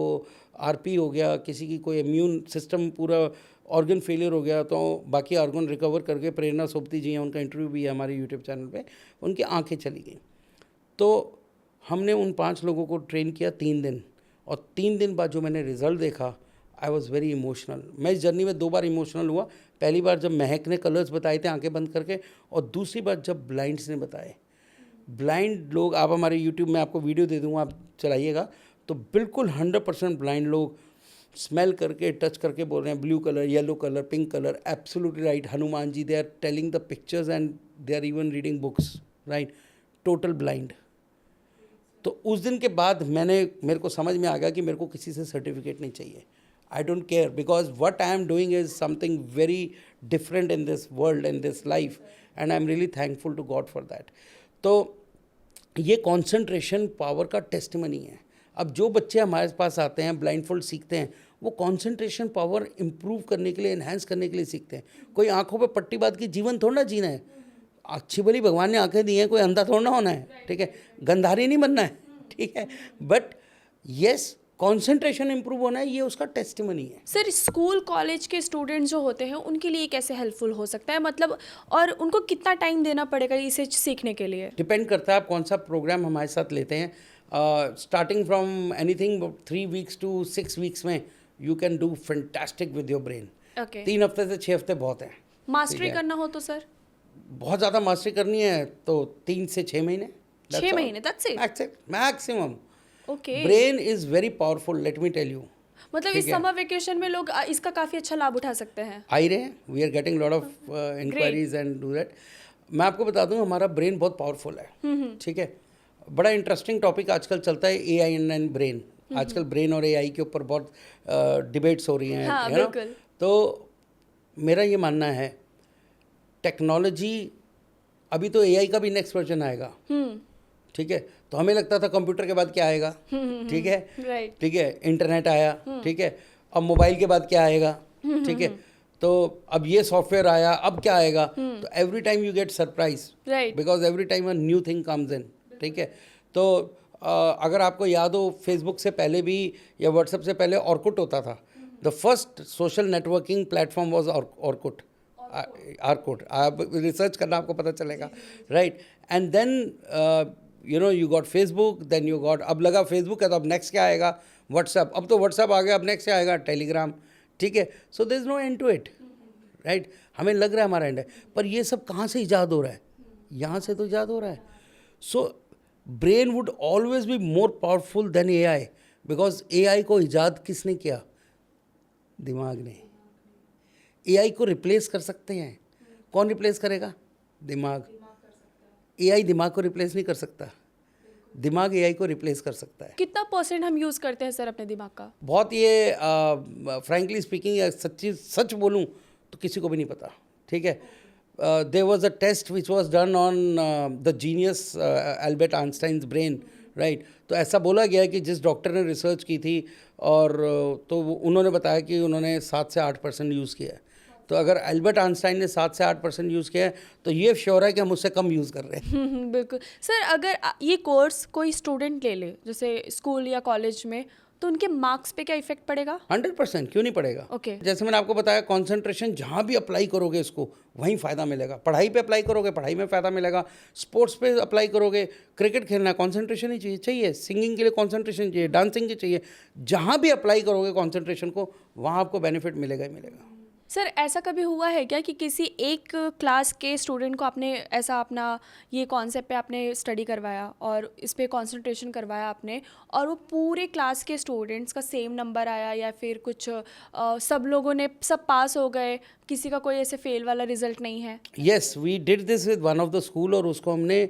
आरपी हो गया, किसी की कोई इम्यून सिस्टम पूरा ऑर्गन फेलियर हो गया, तो बाकी ऑर्गन रिकवर करके, प्रेरणा सोपती जी हैं, उनका इंटरव्यू भी है हमारे यूट्यूब चैनल पे, उनकी आंखें चली गई. तो हमने उन 5 लोगों को ट्रेन किया 3 दिन, और 3 दिन बाद जो मैंने रिज़ल्ट देखा, आई वॉज़ वेरी इमोशनल. मैं इस जर्नी में 2 बार इमोशनल हुआ. पहली बार जब महक ने कलर्स बताए थे आंखें बंद करके, और दूसरी बार जब ब्लाइंड्स ने बताए. ब्लाइंड लोग, आप हमारे यूट्यूब में आपको वीडियो दे दूँगा, आप चलाइएगा, तो बिल्कुल 100% ब्लाइंड लोग स्मेल करके, टच करके बोल रहे हैं blue colour, yellow colour, pink colour. Absolutely right. Hanuman ji, they are telling the pictures and they are even reading books, right. Total blind. तो उस दिन के बाद मेरे को समझ में आ गया कि मेरे को किसी से सर्टिफिकेट नहीं चाहिए. I don't care, because what I am doing is something very different in this world, in this life, and I am really thankful to God for that. तो ये कंसंट्रेशन पावर का टेस्टिमनी है. अब जो बच्चे हमारे पास आते हैं, ब्लाइंडफोल्ड सीखते हैं, वो कंसंट्रेशन पावर इंप्रूव करने के लिए, एनहांस करने के लिए सीखते हैं. कोई आंखों पे पट्टी बांध के जीवन थोड़ा ना जीना है. अच्छी भली भगवान ने आंखें दी हैं, कोई अंधा थोड़ा ना होना है, ठीक है. गंधारी नहीं बनना है, ठीक है. बट येस, कंसंट्रेशन इंप्रूव होना है, ये उसका टेस्टिमनी है. सर, स्कूल कॉलेज के स्टूडेंट्स जो होते हैं उनके लिए कैसे हेल्पफुल हो सकता है, मतलब, और उनको कितना टाइम देना पड़ेगा इसे सीखने के लिए? डिपेंड करता है आप कौन सा प्रोग्राम हमारे साथ लेते हैं. Starting from anything 3 weeks to 6 weeks में you can do fantastic with your brain. Okay. 3 हफ्ते से 6 हफ्ते बहुत है. मास्टरी करना हो तो सर? बहुत ज़्यादा मास्टरी करनी है तो 3 से 6 महीने. 6 महीने, that's it? Maximum. Okay. Brain is very powerful, let me tell you. मतलब इस समर वेकेशन में लोग इसका काफ़ी अच्छा लाभ उठा सकते हैं. आ ही रहे हैं. We are getting lot of inquiries and do that. मैं आपको बता दूं, हमारा ब्रेन बहुत पावरफुल है, ठीक है. बड़ा इंटरेस्टिंग टॉपिक आजकल चलता है, AI एंड ब्रेन. आजकल ब्रेन और AI के ऊपर बहुत डिबेट्स हो रही हैं. हाँ, बिल्कुल. तो मेरा ये मानना है, टेक्नोलॉजी, अभी तो AI का भी नेक्स्ट वर्जन आएगा, ठीक है. तो हमें लगता था कंप्यूटर के बाद क्या आएगा, ठीक है, राइट. ठीक है. इंटरनेट आया, ठीक है. अब मोबाइल के बाद क्या आएगा, ठीक है. तो अब ये सॉफ्टवेयर आया, अब क्या आएगा, तो every time you get surprise, right. Because every time a new thing comes in, ठीक है। तो अगर आपको याद हो, फेसबुक से पहले भी या व्हाट्सएप से पहले ऑर्कुट होता था। The first social networking platform was Orkut, Orkut. आप रिसर्च करना, आपको पता चलेगा, right. And then you got Facebook, then you got, अब लगा फेसबुक है तो अब नेक्स्ट क्या आएगा, व्हाट्सएप, अब तो व्हाट्सएप आ गया, अब नेक्स्ट क्या आएगा, टेलीग्राम, ठीक है। So there is no end to it, right. हमें लग रहा है हमारा एंड है, पर ये सब कहाँ से ईजाद हो रहा है, यहाँ से तो ईजाद हो रहा है। So brain would always be more powerful than AI, because AI को ईजाद किसने किया, दिमाग ने। AI को रिप्लेस कर सकते हैं, कौन रिप्लेस करेगा, दिमाग। AI दिमाग को रिप्लेस नहीं कर सकता, दिमाग AI को रिप्लेस कर सकता है। कितना % हम यूज़ करते हैं सर अपने दिमाग का? बहुत, ये फ्रैंकली स्पीकिंग, सच बोलूं तो किसी को भी नहीं पता, ठीक है। There was a test which was done on the genius Albert Einstein's brain, right. तो ऐसा बोला गया कि जिस डॉक्टर ने रिसर्च की थी और तो उन्होंने बताया कि उन्होंने 7 से 8% यूज़ किया है। तो अगर एल्बर्ट आइंस्टाइन ने 7 से 8% यूज़ किया है, तो ये श्योर है कि हम उससे कम यूज़ कर रहे हैं। बिल्कुल सर। अगर ये कोर्स कोई स्टूडेंट ले ले, जैसे स्कूल या कॉलेज में, तो उनके मार्क्स पे क्या इफेक्ट पड़ेगा? 100%, क्यों नहीं पड़ेगा। ओके। जैसे मैंने आपको बताया, कंसंट्रेशन जहाँ भी अप्लाई करोगे इसको, वहीं फ़ायदा मिलेगा। पढ़ाई पे अप्लाई करोगे, पढ़ाई में फ़ायदा मिलेगा। स्पोर्ट्स पे अप्लाई करोगे, क्रिकेट खेलना, कंसंट्रेशन ही चाहिए, सिंगिंग के लिए कंसंट्रेशन चाहिए, डांसिंग की चाहिए। जहाँ भी अप्लाई करोगे कंसंट्रेशन को, वहाँ आपको बेनिफिट मिलेगा ही मिलेगा। सर ऐसा कभी हुआ है क्या कि किसी एक क्लास के स्टूडेंट को आपने ऐसा अपना ये कॉन्सेप्ट पे आपने स्टडी करवाया और इस पे कंसंट्रेशन करवाया आपने, और वो पूरे क्लास के स्टूडेंट्स का सेम नंबर आया, या फिर कुछ सब लोगों ने सब पास हो गए, किसी का कोई ऐसे फेल वाला रिजल्ट नहीं है? Yes, we did this with one of the school, और उसको हमने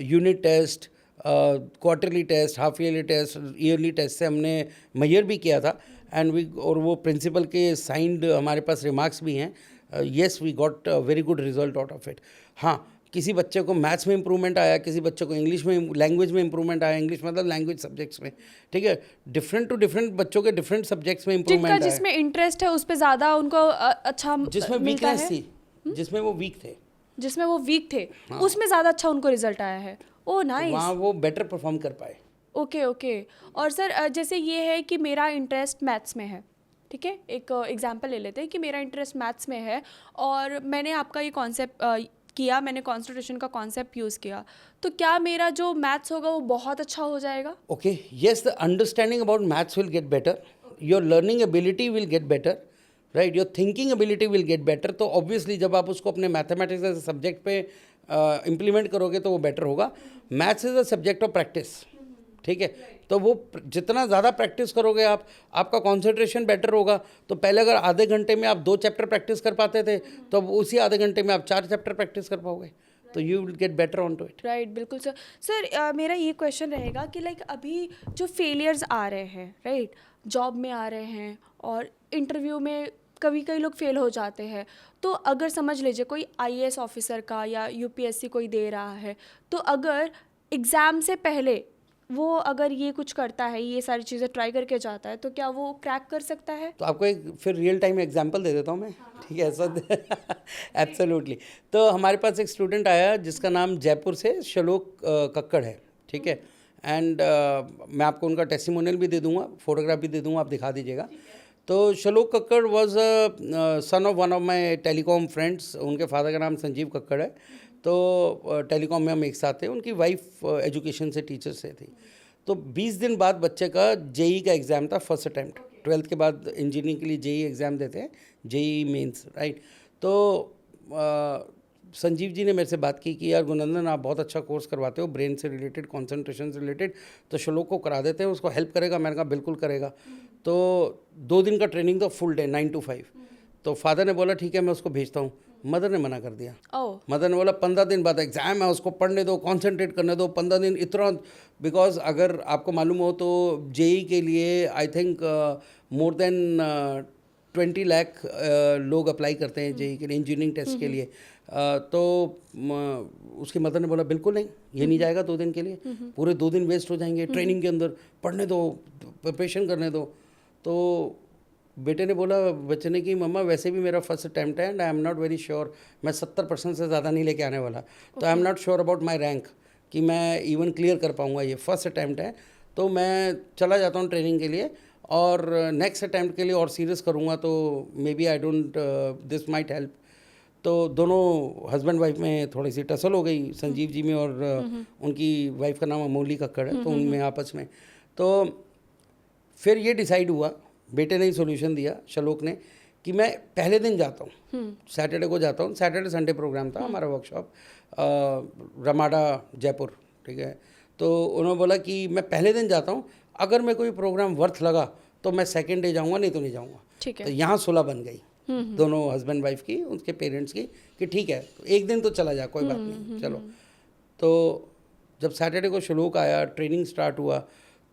unit test, quarterly test, half yearly test, yearly test से हमने मेजर भी किया था। एंड और वो प्रिंसिपल के साइंड हमारे पास रिमार्क्स भी हैं। Yes, we got very good result out of it. हाँ, किसी बच्चे को मैथ्स में इंप्रूवमेंट आया, किसी बच्चे को इंग्लिश में, लैंग्वेज में इंप्रूवमेंट आया, इंग्लिश मतलब लैंग्वेज सब्जेक्ट्स में, ठीक है। डिफरेंट टू डिफरेंट बच्चों के डिफरेंट सब्जेक्ट्स में जिनका इंप्रूवमेंट आया। जिसमें इंटरेस्ट है उस पे ज़्यादा उनको अच्छा जिसमें मिलता वीकनेस है, थी, जिसमें वो वीक थे, जिसमें वो वीक थे, उसमें ज़्यादा अच्छा उनको रिजल्ट आया है। ओ नाइस। वहाँ वो बेटर परफॉर्म कर पाए। Okay okay. और सर जैसे ये है कि मेरा इंटरेस्ट मैथ्स में है, ठीक है, एक एग्जांपल ले लेते हैं कि मेरा इंटरेस्ट मैथ्स में है और मैंने आपका ये कॉन्सेप्ट किया, मैंने कंसंट्रेशन का कॉन्सेप्ट यूज़ किया, तो क्या मेरा जो मैथ्स होगा वो बहुत अच्छा हो जाएगा? Okay, yes, the understanding about maths will get better, your learning ability will get better, right, your thinking ability will get better। तो obviously जब आप उसको अपने मैथमेटिक्स एज सब्जेक्ट पे इम्प्लीमेंट करोगे तो वो बेटर होगा। Maths is a subject of practice, ठीक है। तो वो जितना ज़्यादा प्रैक्टिस करोगे आप, आपका कंसंट्रेशन बेटर होगा। तो पहले अगर आधे घंटे में आप 2 चैप्टर प्रैक्टिस कर पाते थे, तो अब उसी आधे घंटे में आप 4 चैप्टर प्रैक्टिस कर पाओगे, तो you will get better on to it. Right, बिल्कुल सर। सर मेरा ये क्वेश्चन रहेगा कि लाइक अभी जो फेलियर्स आ रहे हैं, राइट, जॉब में आ रहे हैं और इंटरव्यू में कभी कई लोग फेल हो जाते हैं, तो अगर समझ लीजिए कोई IAS ऑफिसर का या UPSC कोई दे रहा है, तो अगर एग्ज़ाम से पहले वो अगर ये कुछ करता है, ये सारी चीज़ें ट्राई करके जाता है, तो क्या वो क्रैक कर सकता है? तो आपको एक फिर रियल टाइम एग्जांपल दे देता हूँ मैं, ठीक है, ऐसा एब्सोल्युटली। तो हमारे पास एक स्टूडेंट आया जिसका नाम जयपुर से श्लोक कक्कड़ है, ठीक है। एंड मैं आपको उनका टेस्टिमोनियल भी दे दूँगा, फोटोग्राफ भी दे दूँगा, आप दिखा दीजिएगा। तो श्लोक Kakkar was son of one of my telecom friends. उनके फादर का नाम संजीव कक्कड़ है। तो टेलीकॉम में हम एक साथ थे। उनकी वाइफ एजुकेशन से टीचर से थी। तो 20 दिन बाद बच्चे का JEE का एग्ज़ाम था, फर्स्ट अटैम्प्ट। 12th के बाद इंजीनियरिंग के लिए JEE एग्ज़ाम देते हैं, JEE मेंस, राइट। तो संजीव जी ने मेरे से बात की कि यार गुणनंदन, आप बहुत अच्छा कोर्स करवाते हो, ब्रेन से रिलेटेड, कॉन्सेंट्रेशन से रिलेटेड, तो श्लोक को करा देते हैं, उसको हेल्प करेगा। मैंने कहा बिल्कुल करेगा। तो 2 दिन का ट्रेनिंग था, फुल डे 9 to 5। तो फादर ने बोला ठीक है मैं उसको भेजता हूँ। मदर ने मना कर दिया। मदर ने बोला 15 दिन बाद एग्ज़ाम है, उसको पढ़ने दो, कॉन्सेंट्रेट करने दो। 15 दिन इतना, बिकॉज अगर आपको मालूम हो तो JEE के लिए I think more than 20 lakh लोग अप्लाई करते हैं JEE के लिए, इंजीनियरिंग टेस्ट के लिए। तो उसकी मदर ने बोला बिल्कुल नहीं, ये नहीं जाएगा 2 दिन के लिए, पूरे 2 दिन वेस्ट हो जाएंगे ट्रेनिंग के अंदर, पढ़ने दो, प्रिपरेशन करने दो। तो बेटे ने बोला, बच्चे ने कि मम्मा वैसे भी मेरा फर्स्ट अटैम्प्ट है and I am not very sure, मैं 70% से ज़्यादा नहीं लेके आने वाला, तो आई am not sure about my rank कि मैं इवन क्लियर कर पाऊँगा, ये फर्स्ट अटैम्प्ट है, तो मैं चला जाता हूँ ट्रेनिंग के लिए और नेक्स्ट अटैम्प्ट के लिए और सीरियस करूँगा, तो maybe I don't this might help. तो दोनों हस्बैंड वाइफ में थोड़ी सी टसल हो गई, संजीव जी में और उनकी वाइफ का नाम अमोली कक्कड़ है, तो उनमें आपस में। तो फिर ये डिसाइड हुआ, बेटे ने ही सोल्यूशन दिया श्लोक ने, कि मैं पहले दिन जाता हूँ, सैटरडे को जाता हूँ, सैटरडे संडे प्रोग्राम था हमारा वर्कशॉप रमाडा जयपुर, ठीक है। तो उन्होंने बोला कि मैं पहले दिन जाता हूँ, अगर मैं कोई प्रोग्राम वर्थ लगा तो मैं सेकेंड डे जाऊँगा, नहीं तो नहीं जाऊँगा। ठीक है। तो यहाँ सुलह बन गई दोनों हस्बैंड वाइफ की, उनके पेरेंट्स की, कि ठीक है एक दिन तो चला जा, कोई बात नहीं, चलो। तो जब सैटरडे को श्लोक आया, ट्रेनिंग स्टार्ट हुआ,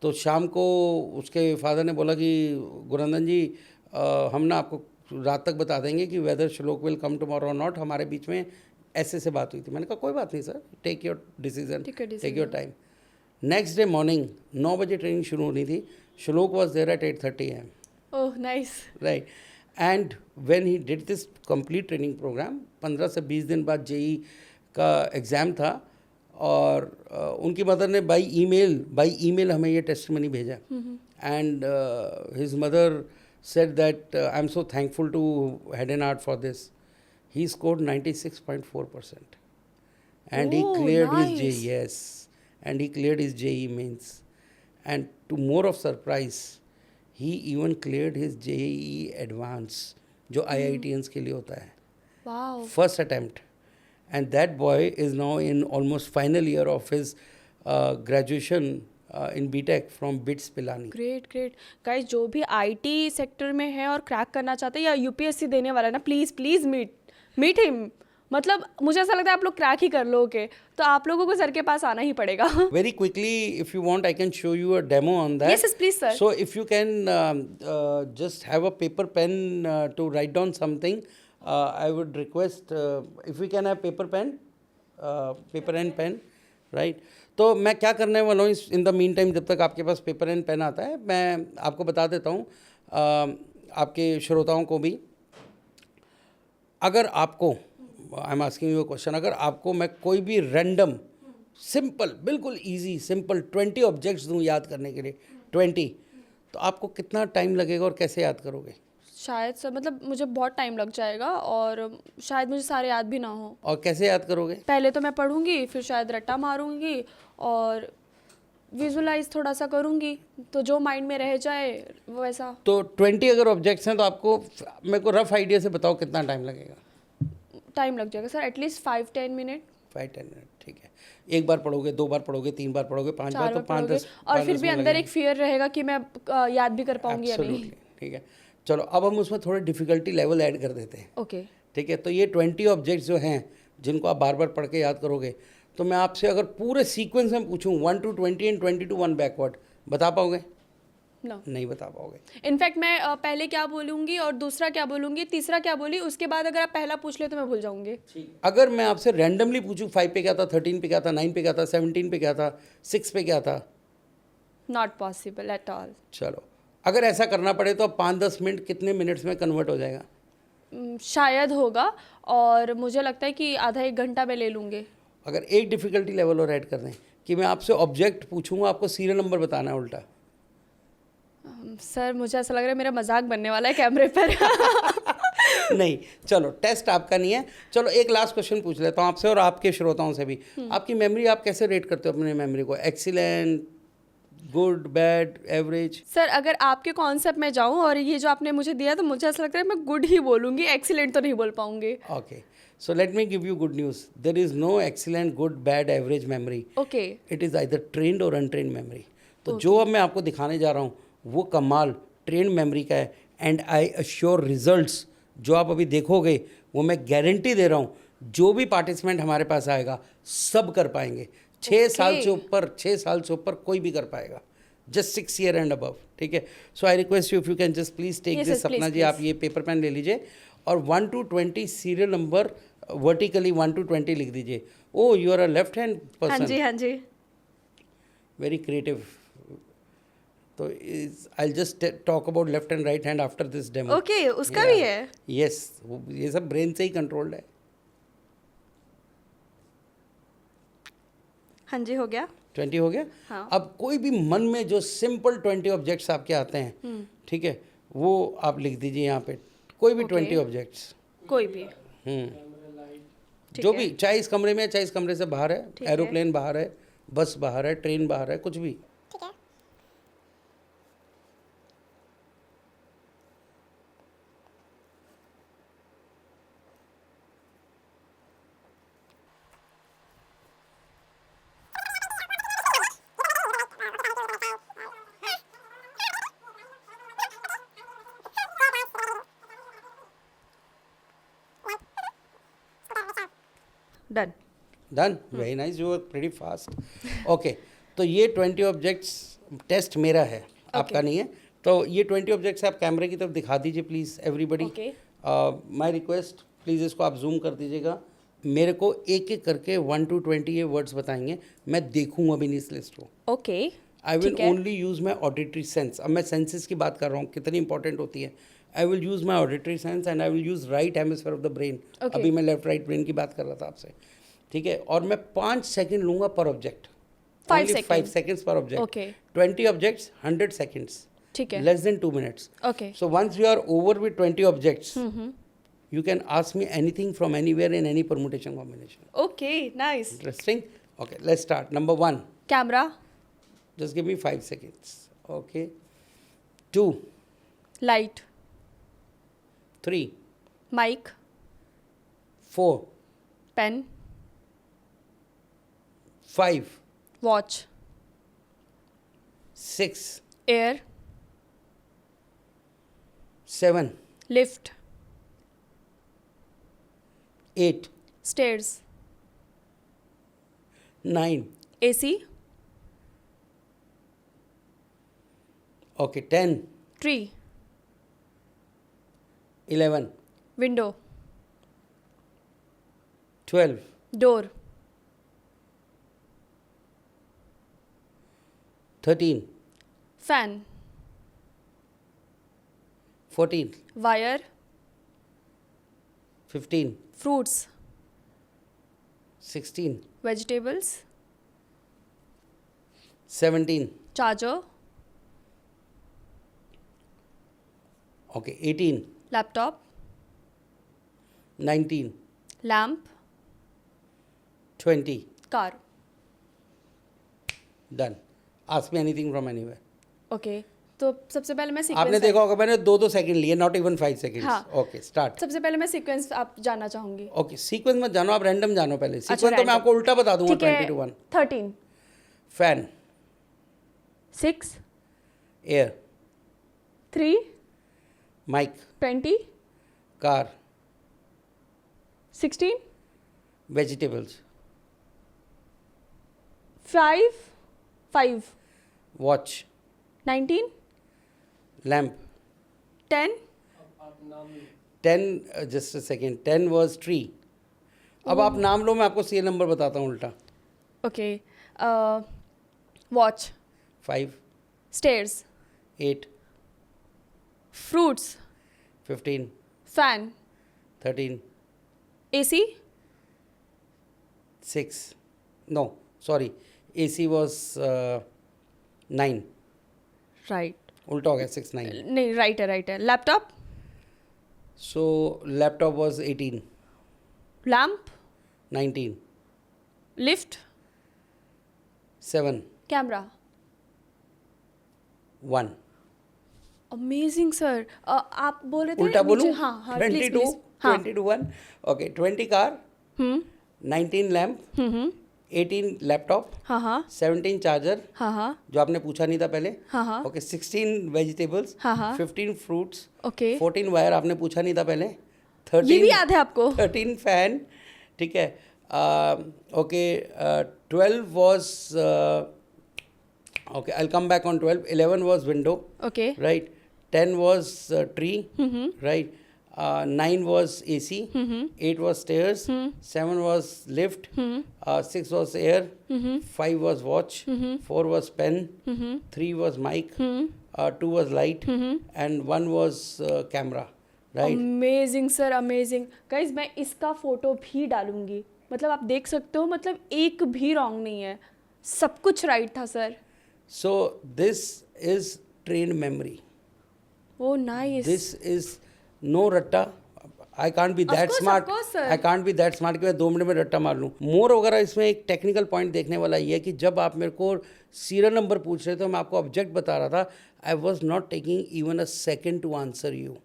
तो शाम को उसके फादर ने बोला कि गुरंदन जी हम ना आपको रात तक बता देंगे कि वेदर श्लोक विल कम टुमारो और नॉट। हमारे बीच में ऐसे से बात हुई थी। मैंने कहा कोई बात नहीं sir, take your decision, take your time. Next day morning 9 बजे ट्रेनिंग शुरू होनी थी, Shlok was there at 8:30 AM। Oh nice. Right, and when he did this complete training programme, 15 से 20 दिन बाद जेई का एग्ज़ाम था, और उनकी मदर ने बाई ईमेल हमें ये टेस्टिमनी भेजा, and his mother said that I'm so thankful to Head and Heart for this. He scored 96.4% and he cleared his JEE. Yes, and he cleared his JEE mains. And to more of surprise, he even cleared his JEE advance, जो IITians के लिए होता है. Wow. First attempt. And that boy is now in almost final year of his graduation in BTech from BITS Pilani. Great great guys, जो भी IT sector में है और क्रैक करना चाहते हैं या यूपीएससी देने वाला है ना, प्लीज़ मीट हिम। मतलब मुझे ऐसा लगता है आप लोग क्रैक ही कर लोगे, तो आप लोगों को सर के पास आना ही पड़ेगा। Very quickly, if you want, I can show you a demo on that. Yes, please, sir. So if you can just have a paper pen to write down something, I would request if we can have paper and pen, right? तो मैं क्या करने वाला हूँ in the mean time, जब तक आपके पास paper and pen आता है, मैं आपको बता देता हूँ आपके श्रोताओं को भी। अगर आपको, I am asking you a question, अगर आपको मैं कोई भी रैंडम सिंपल, बिल्कुल इजी सिंपल 20 ऑब्जेक्ट्स दूँ याद करने के लिए, 20, तो आपको कितना टाइम लगेगा और कैसे याद करोगे? शायद सर, मतलब मुझे बहुत टाइम लग जाएगा और शायद मुझे सारे याद भी ना हो। और कैसे याद करोगे? पहले तो मैं पढ़ूंगी, फिर शायद रट्टा मारूंगी और विजुलाइज थोड़ा सा करूंगी, तो जो माइंड में रह जाए वो वैसा। तो 20 अगर ऑब्जेक्ट्स हैं तो आपको, मेरे को रफ आइडिया से बताओ कितना टाइम लगेगा? टाइम लग जाएगा सर एटलीस्ट 5-10 मिनट। 5-10 मिनट, ठीक है। एक बार पढ़ोगे, 2 बार पढ़ोगे, 3 बार पढ़ोगे, 5 बार, तो 5-10, और फिर भी अंदर एक फियर रहेगा कि मैं याद भी कर पाऊंगी या नहीं। ठीक है, चलो अब हम उसमें थोड़े डिफ़िकल्टी लेवल ऐड कर देते हैं। ओके, ठीक है। तो ये 20 ऑब्जेक्ट्स जो हैं जिनको आप बार बार पढ़ के याद करोगे, तो मैं आपसे अगर पूरे सीक्वेंस में पूछूं 1 to 20 एंड 20 to 1 बैकवर्ड, बता पाओगे? No. नहीं बता पाओगे। इनफैक्ट मैं पहले क्या बोलूँगी और दूसरा क्या बोलूँगी, तीसरा क्या बोली, उसके बाद अगर आप पहला पूछ ले तो मैं भूल जाऊँगी। अगर मैं आपसे रैंडमली पूछूं 5 पे क्या था, 13 पे क्या था, 9 पे क्या था, 17 पे क्या था, 6 पे क्या था? Not possible at all. चलो, अगर ऐसा करना पड़े तो अब 5-10 मिनट कितने मिनट्स में कन्वर्ट हो जाएगा? शायद होगा, और मुझे लगता है कि आधा 1 घंटा मैं ले लूँगी। अगर एक डिफ़िकल्टी लेवल और ऐड कर दें कि मैं आपसे ऑब्जेक्ट पूछूंगा, आपको सीरियल नंबर बताना है उल्टा। सर मुझे ऐसा लग रहा है मेरा मजाक बनने वाला है कैमरे पर। नहीं, चलो टेस्ट आपका नहीं है। चलो एक लास्ट क्वेश्चन पूछ लेता हूँ आपसे और आपके श्रोताओं से भी। आपकी मेमोरी, आप कैसे रेट करते हो अपनी मेमोरी को? Excellent, good, bad, average? Sir अगर आपके कॉन्सेप्ट में जाऊँ और ये जो आपने मुझे दिया, तो मुझे ऐसा लगता है मैं गुड ही बोलूँगी, एक्सीलेंट तो नहीं बोल पाऊँगी। Okay, so let me give you good news. There is no excellent, good, bad, average memory. Okay, it is either trained और अनट्रेंड मेमोरी। तो जो अब मैं आपको दिखाने जा रहा हूँ वो कमाल ट्रेंड मेमोरी का है, एंड आई अश्योर रिजल्ट्स जो आप अभी देखोगे वो मैं गारंटी दे रहा हूँ, जो भी पार्टिसिपेंट हमारे पास आएगा सब कर पाएंगे। 6 साल से ऊपर कोई भी कर पाएगा, जस्ट 6 years एंड अबव। ठीक है, so I request you if you can just please take this. Sapna ji, आप ये पेपर पेन ले लीजिए और 1 to 20 serial number vertically 1 to 20 लिख दीजिए। Oh, you are a left hand person. हाँ जी, हाँ जी। Very creative. तो I just talk about left and right hand after this demo. Okay, उसका भी है. यस, ये सब ब्रेन से ही कंट्रोल्ड है. हाँ जी, हो गया. 20 हो गया. हाँ. अब कोई भी मन में जो सिंपल 20 ऑब्जेक्ट्स आपके आते हैं, ठीक है, वो आप लिख दीजिए यहाँ पे. कोई भी 20 ऑब्जेक्ट्स, कोई भी. जो भी, चाहे इस कमरे में है, चाहे इस कमरे से बाहर है, ठीक है. एरोप्लेन बाहर है, बस बाहर है, ट्रेन बाहर है, कुछ भी. Done. Done. Very nice, you are pretty fast. Okay, तो ये 20 ऑब्जेक्ट्स टेस्ट मेरा है, आपका नहीं है. तो ये 20 ऑब्जेक्ट्स आप कैमरे की तरफ दिखा दीजिए please everybody. Okay. My request, please इसको आप जूम कर दीजिएगा. मेरे को एक एक करके 1 to 20 ये वर्ड्स बताएंगे. मैं देखूंगा भी नहीं इस लिस्ट को. ओके. आई विल ठीक है. Only use my auditory sense. अब मैं सेंसेस की बात कर रहा हूँ, कितनी इंपॉर्टेंट होती है. I will use my auditory sense and I will use right hemisphere of the brain. Okay. अभी मैं लेफ्ट राइट ब्रेन की बात कर रहा था आपसे, ठीक है. और मैं 5 सेकेंड लूंगा पर object. 5 seconds per object. Okay. 20 objects, 100 seconds. ठीक है. Less than 2 minutes. Okay. So once you are over with 20 objects, you can ask me anything from anywhere in any permutation combination. Okay, nice. Interesting? Okay, let's start. Number 1. Camera. Just give me 5 seconds. Okay. 2, light. 3, mic. 4, pen. 5, watch. 6, air. 7, lift. 8, stairs. 9. AC. Okay, 10, tree. 11, window. 12, door. 13, fan. 14, wire. 15, fruits. 16, vegetables. 17, charger. okay, 18, laptop. 19, lamp. 20. Car. Done. Ask me anything from anywhere. Okay. तो सबसे पहले मैं आपने sequence देखा होगा मैंने 2-2 second लिए, not even 5 seconds. हाँ. Okay, start. सबसे पहले मैं सीक्वेंस आप जानना चाहूंगी. ओके, सीक्वेंस मत जानो, आप रैंडम जानो पहले. अच्छा, सीक्वेंस तो मैं random. आपको उल्टा बता दूंगा. ठीक है. 20 to 1. 13. Fan. 6. Air. 3. Mic. 20. Car. 16. Vegetables. 5. Watch. 19. Lamp. 10. 10, just a second. 10 was tree. अब आप नाम लो, मैं आपको सी नंबर बताता हूँ उल्टा. Okay. Watch. 5, stairs. 8, fruits. 15, fan. 13, AC. 6. No, sorry. AC was 9. Right. उल्टा हो गया. 6, 9. नहीं, राइट है. Laptop. So laptop was 18. Lamp. 19. Lift. 7. Camera. 1. Amazing sir. आप बोल रहे थे उल्टा बोलूं? हाँ हाँ 22. हाँ. 20 to 1. Okay, 20 car. 19 lamp. 18 laptop. हाँ. 17 चार्जर, हाँ. जो आपने पूछा नहीं था पहले. हाँ. ओके. 16 वेजिटेबल्स. हाँ. 15 फ्रूट्स. ओके. 14 वायर, आपने पूछा नहीं था पहले. ये भी याद है आपको? 13 फैन. ठीक है. Okay. 12 was okay, I come back on 12. 11 was window. Okay. Right. 10 was tree. Right. 9 was AC, 8 was stairs, 7 was lift, 6 was air, 5 was watch, 4 was pen, 3 was mic, 2 was light, and 1 was camera. Right? Amazing sir, amazing guys. मैं इसका photo भी डालूंगी, मतलब आप देख सकते हो, मतलब एक भी रॉन्ग नहीं है, सब कुछ राइट था sir. So this is trained memory. Oh nice. This is no ratta. I can't be that smart. Of course, sir. I can't be that smart कि मैं 2 मिनट में रट्टा मार लूँ। मोर वगैरह इसमें एक टेक्निकल पॉइंट देखने वाला ये है कि जब आप मेरे को सीरियल नंबर पूछ रहे थे, मैं आपको ऑब्जेक्ट बता रहा था, I was not taking even a second to answer you,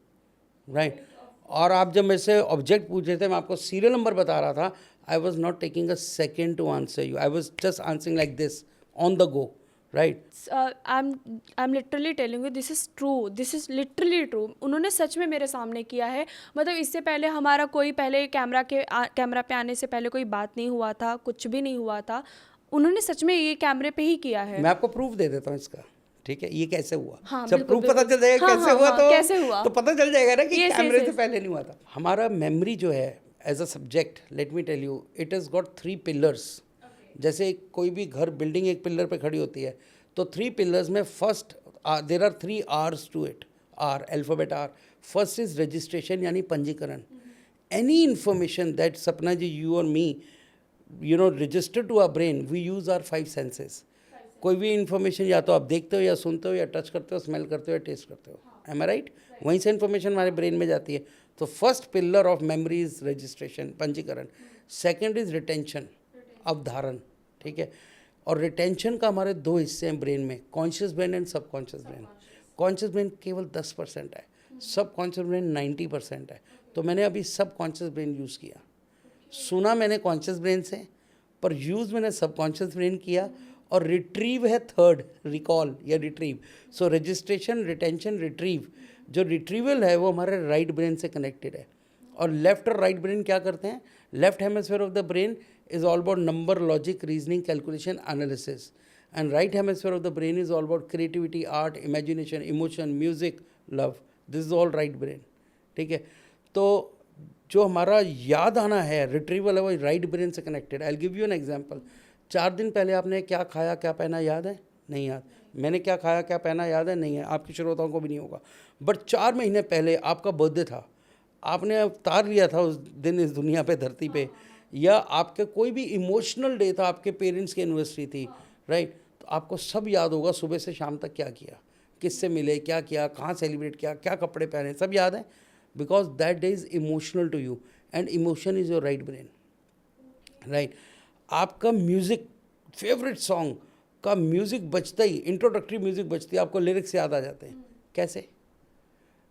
right. और आप जब मेरे से ऑब्जेक्ट पूछ रहे थे, मैं आपको सीरियल नंबर बता रहा था, I was not taking a second to answer you, I was just answering like this on the go, right. I'm literally telling you, this is true, this is literally true। उन्होंने सच में मेरे सामने किया है, मतलब इससे पहले हमारा कोई पहले कैमरा पे आने से पहले कोई बात नहीं हुआ था, कुछ भी नहीं हुआ था, उन्होंने सच में ये कैमरे पे ही किया है। मैं आपको प्रूफ दे देता हूँ इसका, ठीक है, ये कैसे हुआ। हाँ, जब बिल्कुल, प्रूफ पता चल जाएगा हाँ, कैसे हाँ, हुआ, हाँ, तो कैसे हुआ? तो पता चल जाएगा ना कि Yes, कैमरे yes, से yes. पहले नहीं हुआ था। हमारा मेमोरी जो है as a subject, let me tell you, it has got 3 pillars. जैसे कोई भी घर, बिल्डिंग एक पिलर पे खड़ी होती है, तो 3 पिलर्स में first there are 3 R's to it, R alphabet R. First is registration, यानी पंजीकरण। Any information that Sapna ji, you और me, you know, register to our brain, we use our 5 senses. कोई भी इन्फॉर्मेशन या तो आप देखते हो, या सुनते हो, या टच करते हो, स्मेल करते हो, या टेस्ट करते हो, एम आई राइट। वहीं से इन्फॉर्मेशन हमारे ब्रेन में जाती है। तो first pillar of memory is registration, पंजीकरण। सेकंड इज रिटेंशन, अवधारण, ठीक है। और रिटेंशन का हमारे 2 हिस्से हैं ब्रेन में, conscious brain and subconscious brain. Conscious brain केवल 10% है, सबकॉन्शियस ब्रेन 90% है। तो मैंने अभी सबकॉन्शियस ब्रेन यूज़ किया। सुना मैंने कॉन्शियस ब्रेन से, पर यूज़ मैंने सबकॉन्शियस ब्रेन किया। और रिट्रीव है थर्ड, रिकॉल या रिट्रीव। सो रजिस्ट्रेशन, रिटेंशन, रिट्रीव। जो रिट्रीवल है वो हमारे राइट ब्रेन से कनेक्टेड है। और लेफ्ट और राइट ब्रेन क्या करते हैं? Left hemisphere of the brain is all about number, logic, reasoning, calculation, analysis, and right hemisphere of the brain is all about creativity, art, imagination, emotion, music, love. This is all right brain, ठीक है। तो जो हमारा याद आना है, retrieval है, वो राइट ब्रेन से connected. I give you an example. 4 दिन पहले आपने क्या खाया, क्या पहना, याद है? नहीं याद। मैंने क्या खाया, क्या पहना, याद है? नहीं है। आपके श्रोताओं को भी नहीं होगा। बट 4 महीने पहले आपका बर्थडे था, आपने अवतार लिया था उस दिन इस दुनिया पे, धरती पे, या आपके कोई भी इमोशनल डे था, आपके पेरेंट्स की एनिवर्सरी थी, राइट। तो आपको सब याद होगा, सुबह से शाम तक क्या किया, किससे मिले, क्या किया, कहाँ सेलिब्रेट किया, क्या कपड़े पहने, सब याद है। Because that day is emotional to you, and emotion is your right brain, right. आपका म्यूज़िक, फेवरेट सॉन्ग का म्यूज़िक बजता ही, इंट्रोडक्टरी म्यूज़िक बजती है, आपको लिरिक्स याद आ जाते हैं। कैसे?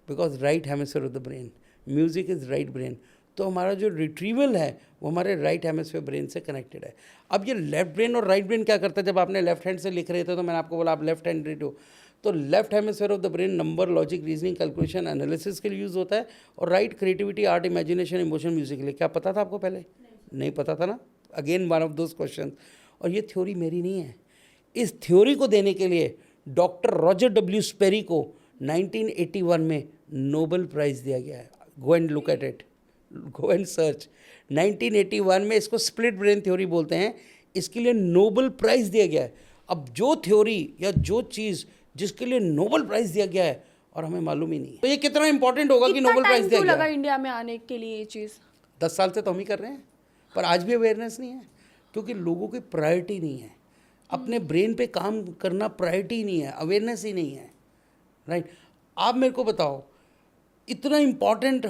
Because right hemisphere of the brain, music is right brain. तो हमारा जो रिट्रीवल है वो हमारे राइट हेमिस्फीयर ब्रेन से कनेक्टेड है। अब ये लेफ्ट ब्रेन और राइट ब्रेन क्या करता है? जब आपने लेफ्ट हैंड से लिख रहे थे तो मैंने आपको बोला आप लेफ्ट हैंडेड हो, तो left hemisphere of the brain number, logic, reasoning, calculation, analysis के लिए यूज़ होता है, और right creativity, art, imagination, emotion, music के लिए। क्या पता था आपको पहले? नहीं पता था ना। Again one of those question. और ये थ्योरी मेरी नहीं है। इस थ्योरी को देने के लिए डॉक्टर रॉजर डब्ल्यू स्पेरी को 1981 में नोबेल प्राइज़ दिया गया है। Go and look at it, go and search. 1981 में इसको स्प्लिट ब्रेन थ्योरी बोलते हैं, इसके लिए नोबेल प्राइज़ दिया गया है। अब जो थ्योरी या जो चीज़ जिसके लिए नोबेल प्राइज़ दिया गया है और हमें मालूम ही नहीं है, तो ये कितना इंपॉर्टेंट होगा कि नोबेल प्राइज़ दिया गया। लगा इंडिया में आने के लिए ये चीज़? 10 साल से तो हम ही कर रहे हैं, पर आज भी अवेयरनेस नहीं है, क्योंकि लोगों की प्रायोरिटी नहीं है। अपने ब्रेन पे काम करना प्रायोरिटी नहीं है, अवेयरनेस ही नहीं है, राइट। आप मेरे को बताओ, इतना इम्पॉर्टेंट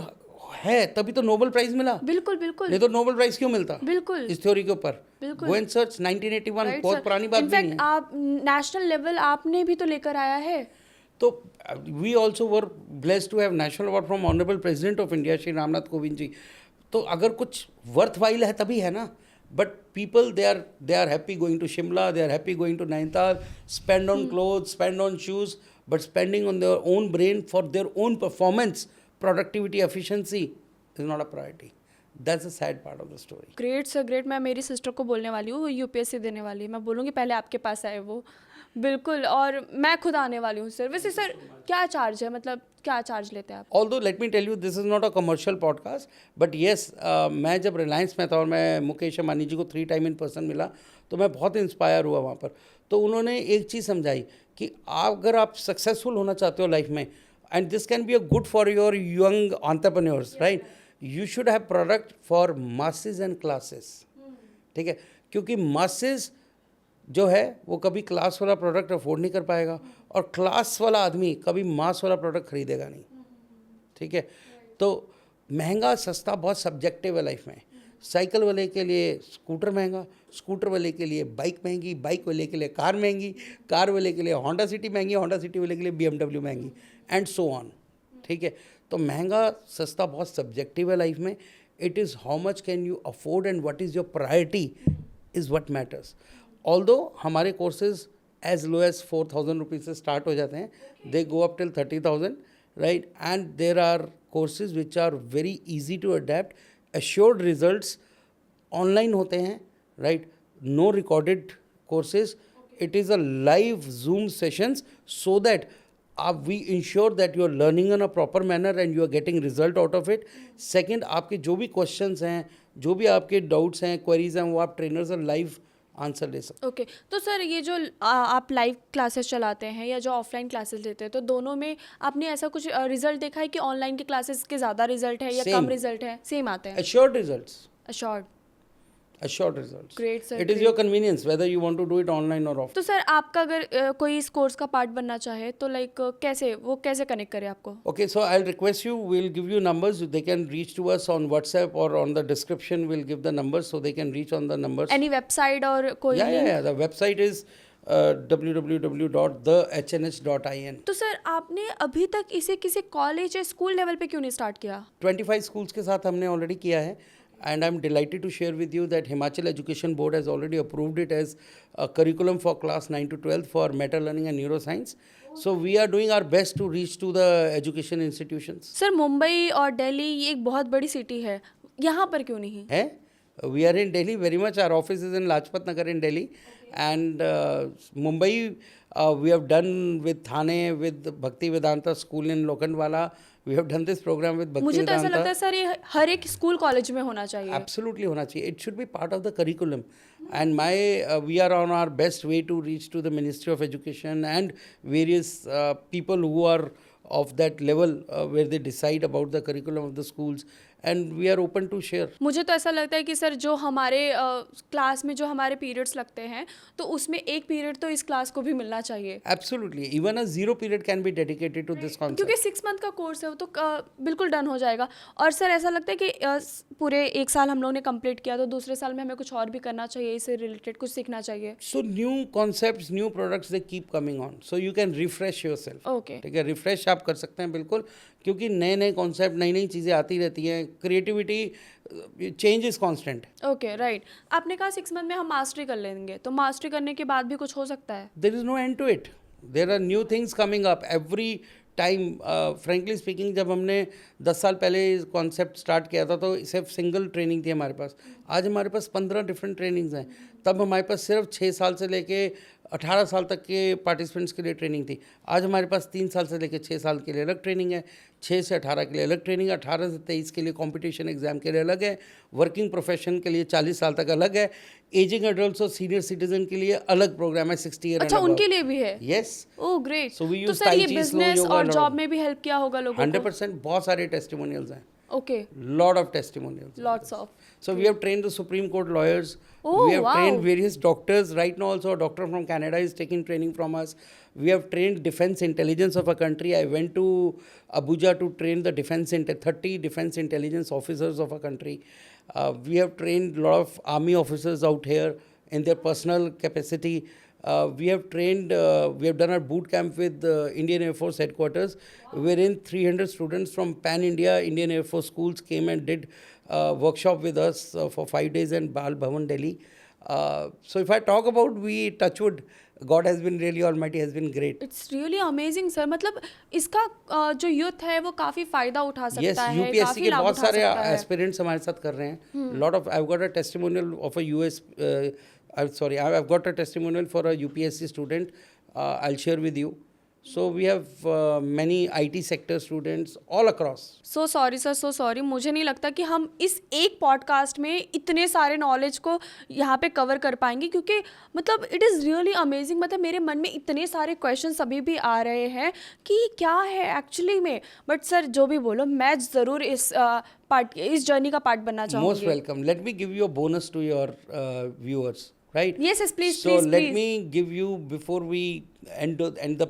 है तभी तो नोबेल प्राइज मिला। बिल्कुल बिल्कुल, नहीं तो नोबेल प्राइज क्यों मिलता? बिल्कुल इस थ्योरी के ऊपर। बिल्कुल। गो एंड सर्च 1981, बहुत पुरानी बात भी नहीं है। आप नेशनल लेवल आपने भी तो लेकर आया है। तो we also were blessed to have national award from honourable president of India Shri Ramnath Kovind ji. तो अगर कुछ वर्थ वाइल है तभी है ना। But people they are happy going to Shimla, they are happy going to Nainital, spend on clothes, spend on shoes, but spending on their own brain for their own performance, productivity, efficiency is not a priority. That's the sad part of the story. Great sir great. मैं मेरी sister को बोलने वाली हूँ, वो UPSC देने वाली है, मैं बोलूँगी पहले आपके पास आए वो। बिल्कुल, और मैं खुद आने वाली हूँ सर। वैसे सर क्या चार्ज है, मतलब क्या चार्ज लेते हैं आप? Although let me tell you, this is not a commercial podcast, but yes, मैं जब रिलायंस में था और मैं मुकेश अंबानी जी को 3 टाइम इन पर्सन मिला तो मैं बहुत इंस्पायर हुआ वहाँ पर। तो उन्होंने एक चीज़ समझाई कि अगर आप सक्सेसफुल होना चाहते हो लाइफ में, and this can be a good for your young entrepreneurs, right, you should have product for masses and classes. ठीक है, क्योंकि मासेस जो है वो कभी क्लास वाला प्रोडक्ट अफोर्ड नहीं कर पाएगा और क्लास वाला आदमी कभी मास वाला प्रोडक्ट खरीदेगा नहीं। ठीक है, तो महंगा सस्ता बहुत सब्जेक्टिव है लाइफ में। साइकिल वाले के लिए स्कूटर महंगा, स्कूटर वाले के लिए बाइक महंगी, बाइक वाले के लिए कार महंगी, कार वाले के लिए होंडा सिटी महंगी, होंडा सिटी वाले के लिए BMW महंगी, एंड सो ऑन। ठीक है, तो महंगा सस्ता बहुत सब्जेक्टिव है लाइफ में। It is how much can you afford and what is your priority is what matters. Although हमारे courses as low as 4,000 rupees से स्टार्ट हो जाते हैं, they go up till 30,000, right, and there are courses which are very easy to adept, assured results, online होते हैं, right, no recorded courses, it is a live Zoom sessions so that आप we ensure that you are learning in a proper manner and you are getting result out of it. Second, आपके जो भी questions हैं, जो भी आपके doubts हैं, queries हैं, वो आप ट्रेनर से लाइव आंसर ले सकते। ओके तो सर ये जो आप लाइव क्लासेस चलाते हैं या जो ऑफलाइन क्लासेस लेते हैं, तो दोनों में आपने ऐसा कुछ रिजल्ट देखा है कि ऑनलाइन के क्लासेस के ज़्यादा रिजल्ट है या Same. कम रिजल्ट है? सेम आते हैं? Assured results. Assured. Assured results. Great, sir, It is great. your convenience whether you want to do it online or off. तो सर आपका अगर कोई इस कोर्स का पार्ट बनना चाहे तो लाइक कैसे कनेक्ट करे आपको? Okay, so I'll request you, we'll give you numbers. They can reach to us on WhatsApp or on the description. We'll give the numbers so they can reach on the numbers. Any website और कोई Yeah. The website is www.thehnh.in. तो sir आपने अभी तक इसे किसी college या school level पे क्यों नहीं स्टार्ट किया? 25 schools के साथ हमने already किया है, and I'm delighted to share with you that Himachal Education Board has already approved it as a curriculum for class 9 to 12 for meta learning and neuroscience. So we are doing our best to reach to the education institutions. Sir Mumbai और दिल्ली ये एक बहुत बड़ी city है, यहाँ पर क्यों नहीं? है, we are in Delhi very much. Our office is in Lajpat Nagar in Delhi, and Mumbai we have done with Thane, with Bhakti Vedanta School in Lokhandwala. We have done this program with Bhakti मुझे तो ऐसा लगता है Vedanta. Sir ये हर एक school college में होना चाहिए। Absolutely होना चाहिए. It should be part of the curriculum. And we are on our best way to reach to the Ministry of Education and various people who are of that level where they decide about the curriculum of the schools, and we are open to share. मुझे तो ऐसा लगता है कि sir जो हमारे class में जो हमारे पीरियड्स लगते हैं तो उसमें एक पीरियड तो इस क्लास को भी मिलना चाहिए। Absolutely. Even a 0 period can be dedicated to this concept. क्योंकि 6 मंथ का कोर्स है वो तो बिल्कुल डन हो जाएगा। और सर ऐसा लगता है कि पूरे एक साल हम लोगों ने कंप्लीट किया तो दूसरे साल में हमें कुछ और भी करना चाहिए, इससे रिलेटेड कुछ सीखना चाहिए। So new concepts, new products, they keep coming on. So you can refresh yourself. Okay ठीक है, रिफ्रेश आप कर सकते हैं बिल्कुल, क्योंकि नए नए कॉन्सेप्ट, नई नई चीज़ें आती रहती हैं। Creativity, change is constant. Okay right. आपने कहा 6 मंथ में हम मास्टरी कर लेंगे, तो मास्टरी करने के बाद भी कुछ हो सकता है? There is no end to it. There are new things coming up every time. Frankly speaking, जब हमने 10 साल पहले कॉन्सेप्ट स्टार्ट किया था तो सिर्फ सिंगल ट्रेनिंग थी हमारे पास। आज हमारे पास 15 डिफरेंट ट्रेनिंग्स हैं। तब हमारे पास सिर्फ 6 साल से लेके 18 साल तक के पार्टिसिपेंट्स के लिए ट्रेनिंग थी। आज हमारे पास 3 साल से लेकर 6 साल के लिए अलग ट्रेनिंग है, 6 से 18 के लिए अलग ट्रेनिंग, 18 से 23 के लिए कंपटीशन एग्जाम के लिए अलग है, वर्किंग प्रोफेशन के लिए 40 साल तक अलग है, एजिंग एडल्ट्स और सीनियर सिटीजन के लिए अलग प्रोग्राम है 60 ईयर। अच्छा उनके लिए भी है? Yes. Oh great. So we तो use सर Tai ये Chi, slow बिजनेस yoga, और lot जॉब of- में भी हेल्प किया होगा लोगों को? 100%। बहुत सारे टेस्टिमोनियल्स हैं, okay lot of testimonials. Lots of. So we have trained the Supreme Court lawyers. Oh, we have wow. trained various doctors. Right now also a doctor from Canada is taking training from us. We have trained defense intelligence of a country. I went to Abuja to train the 30 defense intelligence officers of a country. We have trained a lot of army officers out here in their personal capacity. We have trained, we have done our boot camp with Indian Air Force headquarters, wherein 300 students from Pan India Indian Air Force schools came and did workshop with us for 5 days in Bal Bhavan, Delhi. So if I talk about, we touch wood, God has been really almighty, has been great. It's really amazing sir. मतलब इसका जो youth है वो काफी फायदा उठा सकता Yes, है, UPSC काफी के लाभ बहुत उठा सारे सकता है। एस्पिरेंट्स हमारे साथ कर रहे हैं। Lot of, I've got a testimonial of a I've got a testimonial for a UPSC student I'll share with you. So we have many IT sector students all across. So sorry sir, so sorry. मुझे नहीं लगता कि हम इस एक podcast में इतने सारे नॉलेज को यहाँ पे कवर कर पाएंगे, क्योंकि मतलब इट इज़ रियली अमेजिंग. मतलब मेरे मन में इतने सारे क्वेश्चन अभी भी आ रहे हैं कि क्या है एक्चुअली में. बट सर जो भी बोलो, मैं ज़रूर इस जर्नी का पार्ट बनना Most चाहूँगी. welcome. Let me give you a bonus to your viewers, right? Yes, yes, please, So please, let please. me give you, before we end the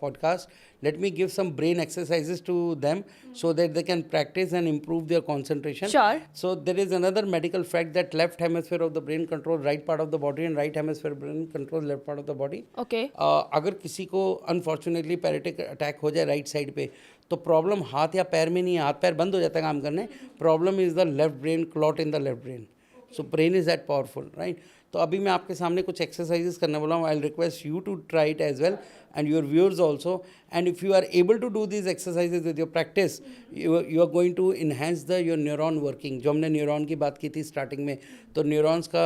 podcast, let me give some brain exercises to them so that they can practice and improve their concentration. Sure. So there is another medical fact that left hemisphere of the brain control right part of the body and right hemisphere brain control left part of the body. Okay. अगर किसी को unfortunately pyretic attack हो जाए right side पे, तो problem हाथ या पैर में नहीं है, हाथ पैर बंद हो जाता है काम करने. Problem is the left brain, clot in the left brain. So brain is that powerful, right. तो अभी मैं आपके सामने कुछ एक्सरसाइजेस करने वाला हूँ. I will request you to try it as well and your viewers also. And if you are able to do these exercises with your practice, you are going to enhance your neuron working. जो हमने neuron की बात की थी starting में, तो neurons का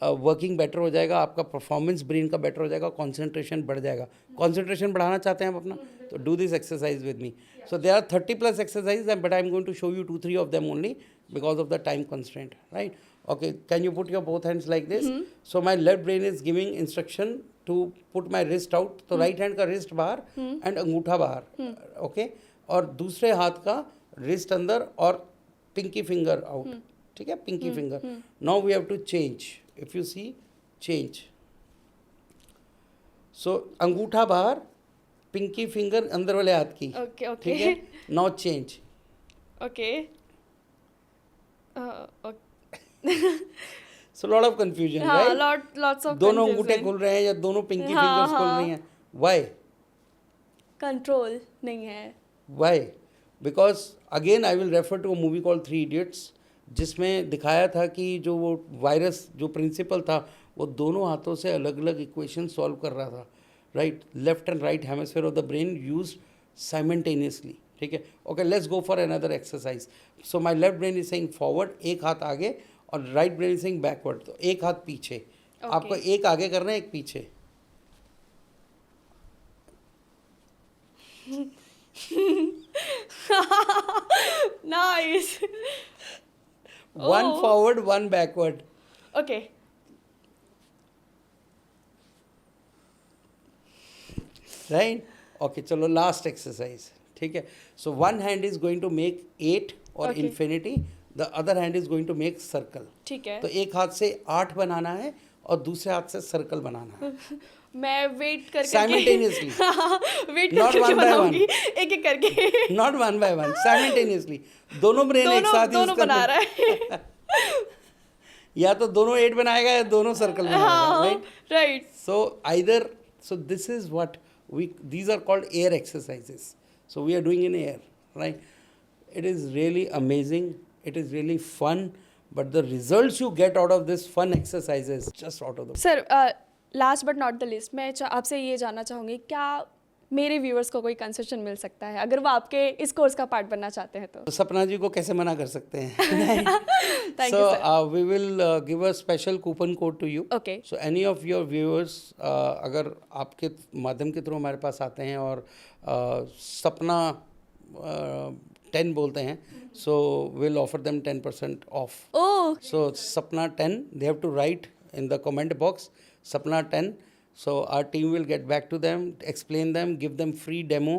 working better हो जाएगा, आपका परफॉर्मेंस ब्रेन का बेटर हो जाएगा, कॉन्सेंट्रेशन बढ़ जाएगा. कॉन्सेंट्रेशन बढ़ाना चाहते हैं आप अपना, तो do this exercise with me. So there are 30+ exercises, but I am going to show you 2-3 of them only because of the time constraint, right? Okay, can you put your both hands like this? So my left brain is giving instruction to put my wrist out. तो right hand का wrist बाहर and अंगूठा बाहर, okay? और दूसरे हाथ का wrist अंदर और pinky finger out, ठीक है? Pinky finger. Now we have to change. If you see, change. So अंगूठा बाहर, पिंकी फिंगर अंदर वाले हाथ की. Okay, okay. ठीक है. Now change. Okay. So lot of confusion, हाँ, राइट. lots of दोनों confusion. अंगूठे खुल रहे हैं या दोनों पिंकी हाँ, फिंगर्स खुल हाँ. रही हैं. व्हाई? कंट्रोल नहीं है. Why? Because again I will refer to a movie called 3 idiots, जिसमें दिखाया था कि जो वो वायरस जो प्रिंसिपल था, वो दोनों हाथों से अलग अलग इक्वेशन सॉल्व कर रहा था, right. Left and right hemisphere of the brain use simultaneously, ठीक है. Okay, let's go for another exercise. So my left brain is saying forward, एक हाथ आगे, और right brain is saying backward, तो एक हाथ पीछे. आपको एक आगे करना है, एक पीछे. Nice. One forward, one backward. Okay. Right? Okay, चलो लास्ट एक्सरसाइज, ठीक है. So one hand is going to make 8 और Okay. Infinity, the other hand is going to make circle. ठीक है. तो एक हाथ से 8 बनाना है और दूसरे हाथ से सर्कल बनाना है. मैं वेट करके Simultaneously. वेट Not करके one by बनाऊंगी, एक एक करके. Not one by one, simultaneously. दोनों ब्रेन एक साथ दोनों यूज बना रहा है. या तो दोनों 8 बनाएगा या दोनों सर्कल बनाएगा, हाँ, right. Right. So either, so this is what these are called air exercises. So we are doing in air, right? It is really amazing. It is really fun. But the results you get out of this fun exercises just out of the. Sir last but not the list, मैं आपसे ये जानना चाहूँगी, क्या मेरे viewers को कोई concession मिल सकता है अगर वो आपके इस कोर्स का पार्ट बनना चाहते हैं तो? तो सपना जी को कैसे मना कर सकते हैं? Thank So you, sir. we will give a special coupon code to you. Okay. So any of your viewers, अगर आपके माध्यम के थ्रू हमारे पास आते हैं और सपना 10 बोलते हैं, so we'll offer them 10% off. Oh, So Sapna 10, they have to write in the comment box Sapna 10. So our team will get back to them, explain them, give them free demo,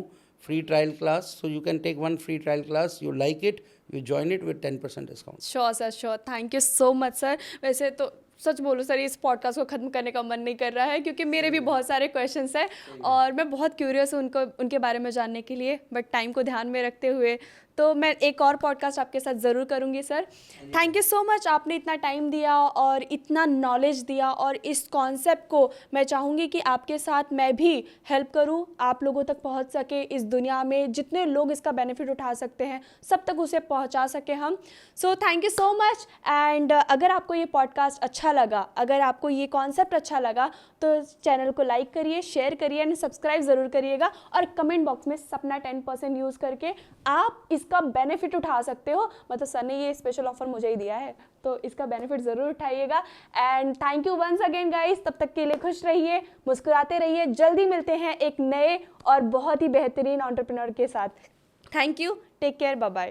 free trial class. So you can take one free trial class. You like it, you join it with 10% discount. Sure sir, sure. Thank you so much sir. वैसे तो सच बोलूँ sir, इस podcast को ख़त्म करने का मन नहीं कर रहा है, क्योंकि मेरे भी बहुत सारे क्वेश्चंस हैं और मैं बहुत क्यूरियस हूँ उनके बारे में जानने के लिए. बट टाइम को ध्यान में रखते हुए तो मैं एक और पॉडकास्ट आपके साथ ज़रूर करूँगी sir. Thank you so much, आपने इतना टाइम दिया और इतना नॉलेज दिया, और इस कॉन्सेप्ट को मैं चाहूँगी कि आपके साथ मैं भी हेल्प करूँ, आप लोगों तक पहुँच सके. इस दुनिया में जितने लोग इसका बेनिफिट उठा सकते हैं, सब तक उसे पहुँचा सके हम. So thank you so much. And अगर आपको ये पॉडकास्ट अच्छा लगा, अगर आपको ये कॉन्सेप्ट अच्छा लगा, तो चैनल को लाइक करिए, शेयर करिए एंड सब्सक्राइब ज़रूर करिएगा. और कमेंट बॉक्स में सपना 10% यूज़ करके आप इस इसका बेनिफिट उठा सकते हो। मतलब सर ने ये स्पेशल ऑफर मुझे ही दिया है, तो इसका बेनिफिट ज़रूर उठाइएगा। And thank you once again guys, तब तक के लिए खुश रहिए, मुस्कुराते रहिए। जल्दी मिलते हैं एक नए और बहुत ही बेहतरीन एंटरप्रेन्योर के साथ। Thank you, take care, bye bye.